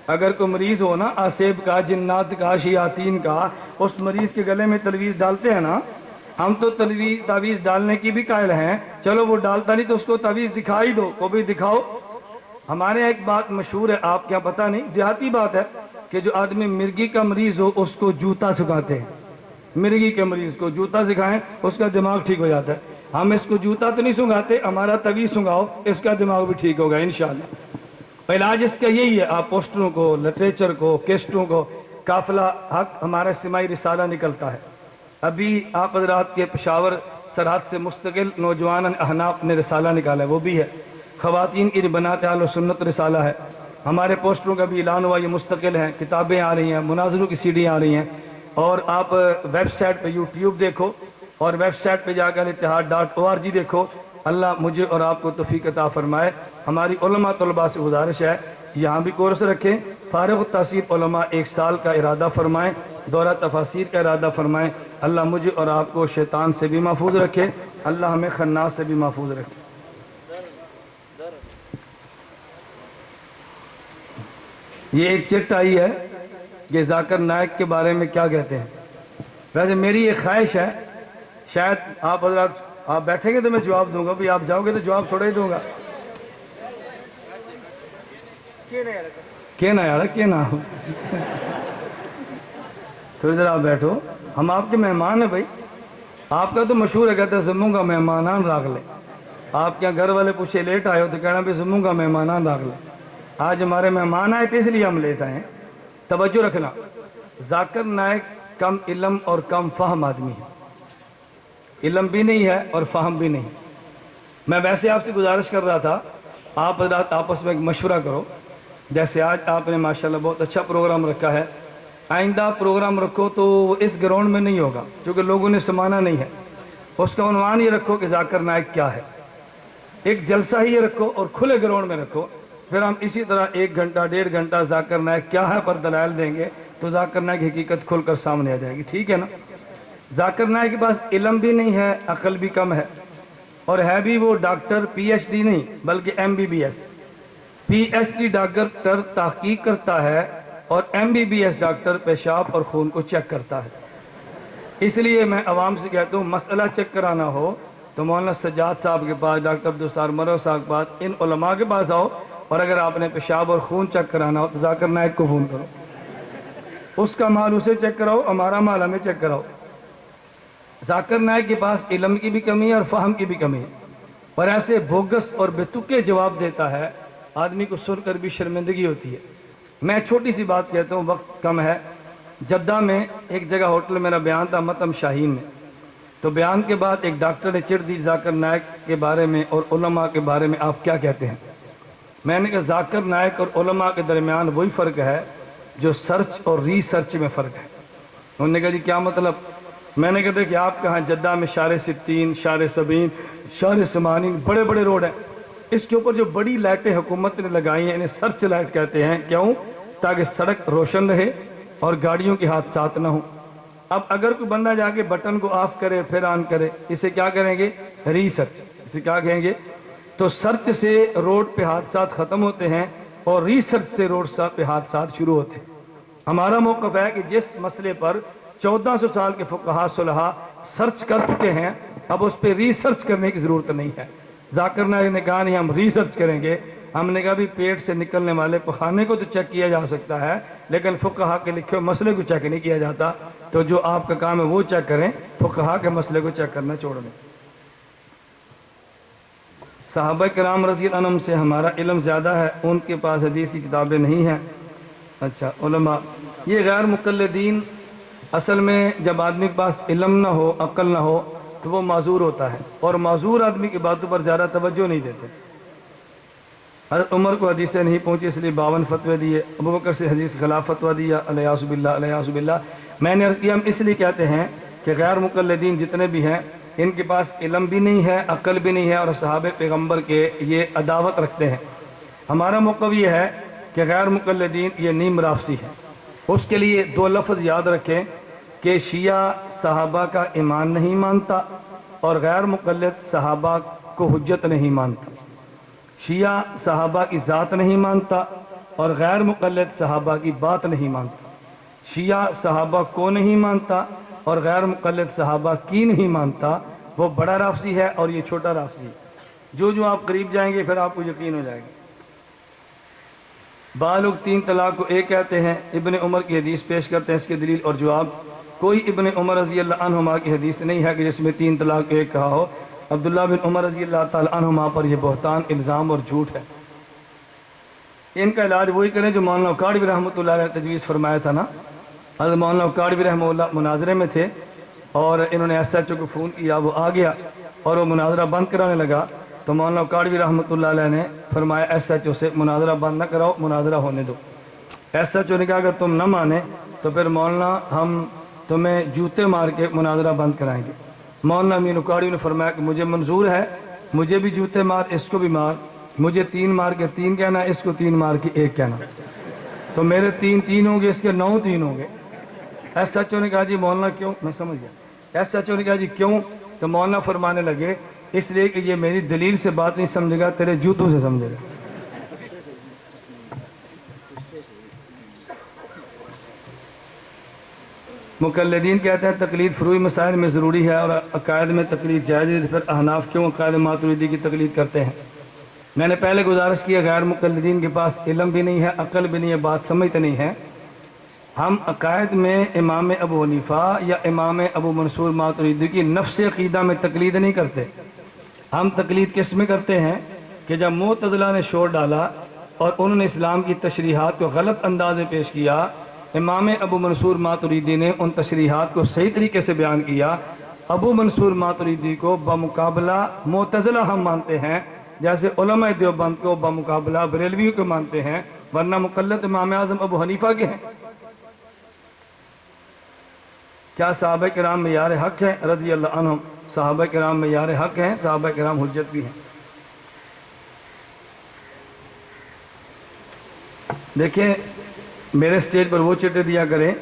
اگر کوئی مریض ہو نا آسیب کا، جنات کا، شیاطین کا، اس مریض کے گلے میں تعویذ ڈالتے ہیں نا، ہم تو تعویذ ڈالنے کی بھی قائل ہیں، چلو وہ ڈالتا نہیں تو اس کو تعویذ دکھائی دو، کو بھی دکھاؤ۔ ہمارے ایک بات مشہور ہے، آپ کیا پتہ نہیں، دیہاتی بات ہے کہ جو آدمی مرگی کا مریض ہو اس کو جوتا سکھاتے ہیں، مرگی کے مریض کو جوتا سکھائیں اس کا دماغ ٹھیک ہو جاتا ہے۔ ہم اس کو جوتا تو نہیں سنگاتے، ہمارا تعویذ سنگاؤ، اس کا دماغ بھی ٹھیک ہوگا انشاءاللہ۔ علاج اس کا یہی ہے، آپ پوسٹروں کو، لٹریچر کو، کیسٹوں کو، قافلہ حق ہمارا سمائی رسالہ نکلتا ہے، ابھی آپ حضرات کے پشاور سرحد سے مستقل نوجوان احناف نے رسالہ نکالا ہے، وہ بھی ہے، خواتین کی بنات اہل سنت رسالہ ہے، ہمارے پوسٹروں کا بھی اعلان ہوا، یہ مستقل ہیں، کتابیں آ رہی ہیں، مناظروں کی سیڈیاں آ رہی ہیں، اور آپ ویب سائٹ پہ یوٹیوب دیکھو اور ویب سائٹ پہ جا کر اتحاد.org دیکھو۔ اللہ مجھے اور آپ کو توفیق عطا فرمائے۔ ہماری علماء طلباء سے گزارش ہے یہاں بھی کورس رکھیں، فارغ التحصیل علماء 1 سال کا ارادہ فرمائیں، دورہ تفاسیر کا ارادہ فرمائیں۔ اللہ مجھے اور آپ کو شیطان سے بھی محفوظ رکھے، اللہ ہمیں خناس سے بھی محفوظ رکھے۔ یہ ایک چٹ آئی ہے کہ ذاکر نائک کے بارے میں کیا کہتے ہیں۔ ویسے میری ایک خواہش ہے، شاید آپ حضرات آپ بیٹھیں گے تو میں جواب دوں گا، بھی آپ جاؤ گے تو جواب تھوڑا ہی دوں گا۔ کہنا یار کہنا تو ادھر آپ بیٹھو، ہم آپ کے مہمان ہیں بھائی، آپ کا تو مشہور ہے کہتے ہیں زموں کا مہمانان راغ لے، آپ کے گھر والے پوچھے لیٹ آئے ہو تو کہنا بھی زموں کا مہمانان راغ لے، آج ہمارے مہمان آئے تھے اس لیے ہم لیٹ آئے ہیں۔ توجہ رکھنا، ذاکر نائک کم علم اور کم فہم آدمی ہے، علم بھی نہیں ہے اور فہم بھی نہیں۔ میں ویسے آپ سے گزارش کر رہا تھا آپ حضرات آپس میں ایک مشورہ کرو، جیسے آج آپ نے ماشاءاللہ بہت اچھا پروگرام رکھا ہے، آئندہ پروگرام رکھو تو اس گراؤنڈ میں نہیں ہوگا کیونکہ لوگوں نے سمانا نہیں ہے، اس کا عنوان یہ رکھو کہ ذاکر نائک کیا ہے، ایک جلسہ ہی یہ رکھو اور کھلے گراؤنڈ میں رکھو، پھر ہم اسی طرح 1 گھنٹہ 1.5 گھنٹہ ذاکر نائک کیا ہے پر دلائل دیں گے تو ذاکر نائک حقیقت کھل کر سامنے آ جائے گی، ٹھیک ہے نا۔ ذاکر نائک کے پاس علم بھی نہیں ہے، عقل بھی کم ہے، اور ہے بھی وہ ڈاکٹر PhD نہیں بلکہ MBBS، PhD ڈاکٹر تحقیق کرتا ہے اور MBBS ڈاکٹر پیشاب اور خون کو چیک کرتا ہے۔ اس لیے میں عوام سے کہتا ہوں مسئلہ چیک کرانا ہو تو مولانا سجاد صاحب کے پاس، ڈاکٹر عبدالستار مرو صاحب کے پاس، ان علماء کے پاس آؤ، اور اگر آپ نے پیشاب اور خون چیک کرانا ہو تو ذاکر نائک کو فون کرو، اس کا مال اسے چیک کراؤ، ہمارا مال ہمیں چیک کراؤ۔ ذاکر نائک کے پاس علم کی بھی کمی ہے اور فہم کی بھی کمی ہے، اور ایسے بوگس اور بے تکے جواب دیتا ہے آدمی کو سن کر بھی شرمندگی ہوتی ہے۔ میں چھوٹی سی بات کہتا ہوں، وقت کم ہے۔ جدہ میں ایک جگہ ہوٹل میرا بیان تھا متم شاہین میں، تو بیان کے بعد ایک ڈاکٹر نے چڑھ دی ذاکر نائک کے بارے میں اور علماء کے بارے میں آپ کیا کہتے ہیں؟ میں نے کہا ذاکر نائک اور علماء کے درمیان وہی فرق ہے جو سرچ اور ریسرچ میں فرق ہے۔ انہوں نے کہا جی کیا مطلب؟ میں نے کہا دیکھیں آپ کہاں جدہ میں شارع 60، شارع 70، شارع 80 بڑے بڑے روڈ ہیں، اس کے اوپر جو بڑی لائٹیں حکومت نے لگائی ہیں انہیں سرچ لائٹ کہتے ہیں، کیوں؟ تاکہ سڑک روشن رہے اور گاڑیوں کے حادثات نہ ہوں۔ اب اگر کوئی بندہ جا کے بٹن کو آف کرے پھر آن کرے، اسے کیا کریں گے؟ ریسرچ، اسے کیا کہیں گے؟ تو سرچ سے روڈ پہ حادثات ختم ہوتے ہیں اور ریسرچ سے روڈ پہ حادثات شروع ہوتے ہیں۔ ہمارا موقف ہے کہ جس مسئلے پر 1400 سال کے فقہاء صلحاء سرچ کر چکے ہیں، اب اس پہ ریسرچ کرنے کی ضرورت نہیں ہے۔ ذاکر نائک نے کہا نہیں ہم ریسرچ کریں گے، ہم نے کہا بھی پیٹ سے نکلنے والے پخانے کو تو چیک کیا جا سکتا ہے لیکن فقہاء کے لکھے ہوئے مسئلے کو چیک نہیں کیا جاتا، تو جو آپ کا کام ہے وہ چیک کریں، فقہاء کے مسئلے کو چیک کرنا چھوڑ دیں۔ صحابہ کرام رضی اللہ عنہم سے ہمارا علم زیادہ ہے، ان کے پاس حدیث کی کتابیں نہیں ہیں۔ اچھا علماء، یہ غیر مقلدین، اصل میں جب آدمی کے پاس علم نہ ہو، عقل نہ ہو، تو وہ معذور ہوتا ہے، اور معذور آدمی کی باتوں پر زیادہ توجہ نہیں دیتے۔ حضرت عمر کو حدیثیں نہیں پہنچی اس لیے 52 فتوے دیے، ابو بکر سے حدیث کے خلاف فتویٰ دیا، الیاذ باللہ الیاذ باللہ۔ میں نے عرض کیا ہم اس لیے کہتے ہیں کہ غیر مقلدین جتنے بھی ہیں ان کے پاس علم بھی نہیں ہے، عقل بھی نہیں ہے، اور صحابہ پیغمبر کے یہ عداوت رکھتے ہیں۔ ہمارا موقف یہ ہے کہ غیر مقلدین یہ نیم رافضی ہے۔ اس کے لیے 2 لفظ یاد رکھیں کہ شیعہ صحابہ کا ایمان نہیں مانتا اور غیر مقلد صحابہ کو حجت نہیں مانتا۔ شیعہ صحابہ کی ذات نہیں مانتا اور غیر مقلد صحابہ کی بات نہیں مانتا۔ شیعہ صحابہ کو نہیں مانتا اور غیر مقلد صحابہ کی نہیں مانتا، وہ بڑا رافضی ہے اور یہ چھوٹا رافضی ہے۔ جو آپ قریب جائیں گے پھر آپ کو یقین ہو جائے گا۔ بالغ 3 طلاق کو ایک کہتے ہیں، ابن عمر کی حدیث پیش کرتے ہیں اس کے دلیل اور جواب۔ کوئی ابن عمر رضی اللہ عنہما کی حدیث نہیں ہے کہ جس میں 3 طلاق ایک کہا ہو۔ عبداللہ بن عمر رضی اللہ تعالی عنہما پر یہ بہتان، الزام اور جھوٹ ہے۔ ان کا علاج وہی کریں جو مولانا اکاڑوی رحمۃ اللہ علیہ تجویز فرمایا تھا نا۔ حضرت مولانا اکاڑوی رحمہ اللہ مناظرے میں تھے اور انہوں نے ایس ایچ او کو فون کیا، وہ آ گیا اور وہ مناظرہ بند کرانے لگا تو مولانا اکاڑوی رحمۃ اللہ علیہ نے فرمایا ایس ایچ او سے مناظرہ بند نہ کراؤ، مناظرہ ہونے دو۔ ایس ایچ او نے کہا اگر تم نہ مانے تو پھر مولانا ہم تمہیں جوتے مار کے مناظرہ بند کرائیں گے۔ مولانا امین اکاڑوی نے فرمایا کہ مجھے منظور ہے، مجھے بھی جوتے مار، اس کو بھی مار، مجھے 3 مار کے 3 کہنا، اس کو 3 مار کے 1 کہنا، تو میرے 3 ہوں گے، اس کے 9 3 ہوں گے۔ ایس ایچ او نے کہا جی مولانا کیوں؟ میں سمجھ گیا۔ ایس ایچ او نے کہا جی کیوں؟ تو مولانا فرمانے لگے اس لیے کہ یہ میری دلیل سے بات نہیں سمجھے گا، تیرے جوتوں سے سمجھے گا۔ مقلدین کہتے ہیں تقلید فروعی مسائل میں ضروری ہے اور عقائد میں تقلید جائز ہے، پھر احناف کیوں عقائد ماتریدی کی تقلید کرتے ہیں؟ میں نے پہلے گزارش کیا غیر مقلدین کے پاس علم بھی نہیں ہے، عقل بھی نہیں ہے، بات سمجھتے نہیں ہے۔ ہم عقائد میں امام ابو حنیفہ یا امام ابو منصور ماتریدی کی نفس عقیدہ میں تقلید نہیں کرتے۔ ہم تقلید کس میں کرتے ہیں کہ جب معتزلہ نے شور ڈالا اور انہوں نے اسلام کی تشریحات کو غلط انداز میں پیش کیا، امام ابو منصور ماتریدی نے ان تشریحات کو صحیح طریقے سے بیان کیا۔ ابو منصور ماتریدی کو بمقابلہ معتزلہ ہم مانتے ہیں، جیسے علماء دیوبند کو بمقابلہ بریلویوں کو مانتے ہیں، ورنہ مقلد امام اعظم ابو حنیفہ کے ہیں۔ کیا صحابہ کرام معیار حق ہیں؟ رضی اللہ عنہم، صحابہ کرام معیار حق ہیں، صحابہ کرام حجت بھی ہیں۔ دیکھیں میرے سٹیج پر وہ چٹے دیا کریں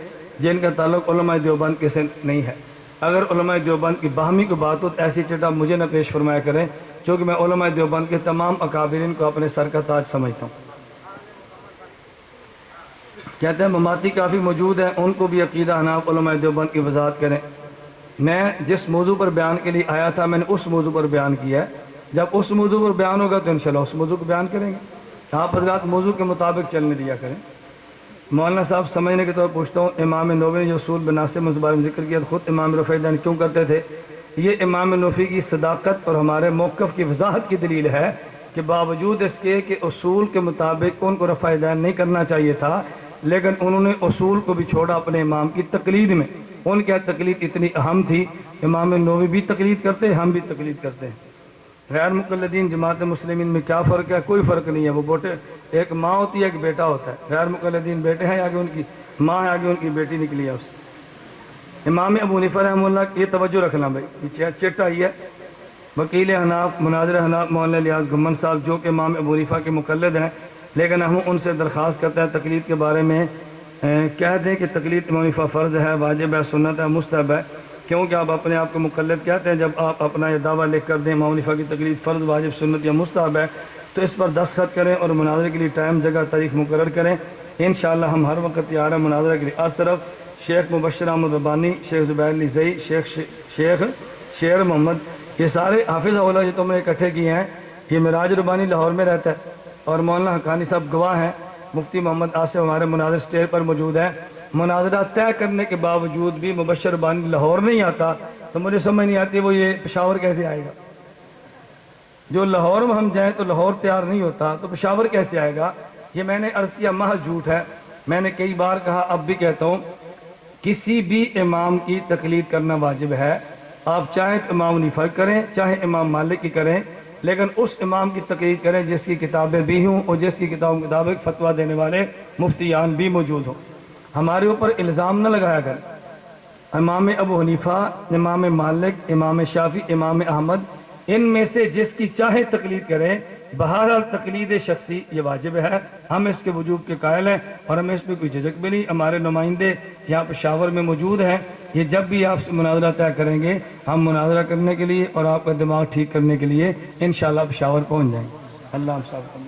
جن کا تعلق علماء دیوبند کے سے نہیں ہے۔ اگر علماء دیوبند کی باہمی کو بات ہو تو ایسی چٹا مجھے نہ پیش فرمایا کریں، چونکہ میں علماء دیوبند کے تمام اکابرین کو اپنے سر کا تاج سمجھتا ہوں۔ کہتے ہیں مماتی کافی موجود ہیں، ان کو بھی عقیدہ احناف علماء دیوبند کی وضاحت کریں۔ میں جس موضوع پر بیان کے لیے آیا تھا میں نے اس موضوع پر بیان کیا ہے، جب اس موضوع پر بیان ہوگا تو انشاءاللہ اس موضوع کو بیان کریں گے۔ آپ حضرات موضوع کے مطابق چلنے دیا کریں۔ مولانا صاحب سمجھنے کے طور پوچھتا ہوں، امام نووی نے جو اصول بناسب اس بارے میں ذکر کیا خود امام رفیع دین کیوں کرتے تھے؟ یہ امام نوفی کی صداقت اور ہمارے موقف کی وضاحت کی دلیل ہے کہ باوجود اس کے کہ اصول کے مطابق ان کو رفع دین نہیں کرنا چاہیے تھا، لیکن انہوں نے اصول کو بھی چھوڑا اپنے امام کی تقلید میں۔ ان کی تقلید اتنی اہم تھی، امام نووی بھی تقلید کرتے ہیں، ہم بھی تقلید کرتے ہیں۔ غیر مقلدین جماعت مسلمین میں کیا فرق ہے؟ کوئی فرق نہیں ہے۔ وہ بیٹے ایک ماں ہوتی ہے، ایک بیٹا ہوتا ہے۔ غیر مقلدین بیٹے ہیں، آگے ان کی ماں ہے، آگے ان کی بیٹی نکلی ہے اس سے۔ امام ابو حنیفہ رحمہ اللہ یہ توجہ رکھنا بھائی، یہ چٹ آئی ہے۔ وکیل حناف مناظر حناف مولانا الیاس گھمن صاحب جو کہ امام ابو حنیفہ کے مقلد ہیں، لیکن ہم ان سے درخواست کرتے ہیں تقلید کے بارے میں کہہ دیں کہ تقلید امام حنیفہ فرض ہے، واجب ہے، سنت ہے، مستحب ہے۔ کیونکہ آپ اپنے آپ کو مقلد کہتے ہیں، جب آپ اپنا یہ دعویٰ لکھ کر دیں امام حنیفہ کی تقلید فرض، واجب، سنت یا مستحب ہے تو اس پر دستخط کریں اور مناظرے کے لیے ٹائم، جگہ، تاریخ مقرر کریں۔ انشاءاللہ ہم ہر وقت تیار ہیں مناظرے کے لیے۔ آج طرف شیخ مبشر احمد ربانی، شیخ زبیر علی زئی، شیخ شیر محمد، یہ سارے حافظ اولیاء جو تم نے اکٹھے کیے ہیں، یہ معراج ربانی لاہور میں رہتا ہے اور مولانا حقانی صاحب گواہ ہیں، مفتی محمد آصف ہمارے مناظر سٹیج پر موجود ہیں۔ مناظرہ طے کرنے کے باوجود بھی مبشر ربانی لاہور نہیں آتا تو مجھے سمجھ نہیں آتی وہ یہ پشاور کیسے آئے گا؟ جو لاہور میں ہم جائیں تو لاہور تیار نہیں ہوتا تو پشاور کیسے آئے گا؟ یہ میں نے عرض کیا محض جھوٹ ہے۔ میں نے کئی بار کہا، اب بھی کہتا ہوں، کسی بھی امام کی تقلید کرنا واجب ہے، آپ چاہیں تو امام حنیفہ کی کریں، چاہے امام مالک کی کریں، لیکن اس امام کی تقلید کریں جس کی کتابیں بھی ہوں اور جس کی کتابوں کے مطابق فتویٰ دینے والے مفتیان بھی موجود ہوں۔ ہمارے اوپر الزام نہ لگایا کر امام ابو حنیفہ، امام مالک، امام شافعی، امام احمد، ان میں سے جس کی چاہے تقلید کریں، بہرحال تقلید شخصی یہ واجب ہے، ہم اس کے وجوب کے قائل ہیں اور ہمیں اس پہ کوئی جھجک بھی نہیں۔ ہمارے نمائندے یہاں پشاور میں موجود ہیں، یہ جب بھی آپ سے مناظرہ طے کریں گے ہم مناظرہ کرنے کے لیے اور آپ کا دماغ ٹھیک کرنے کے لیے انشاءاللہ پشاور پہنچ جائیں گے۔ اللہ ہم سب کو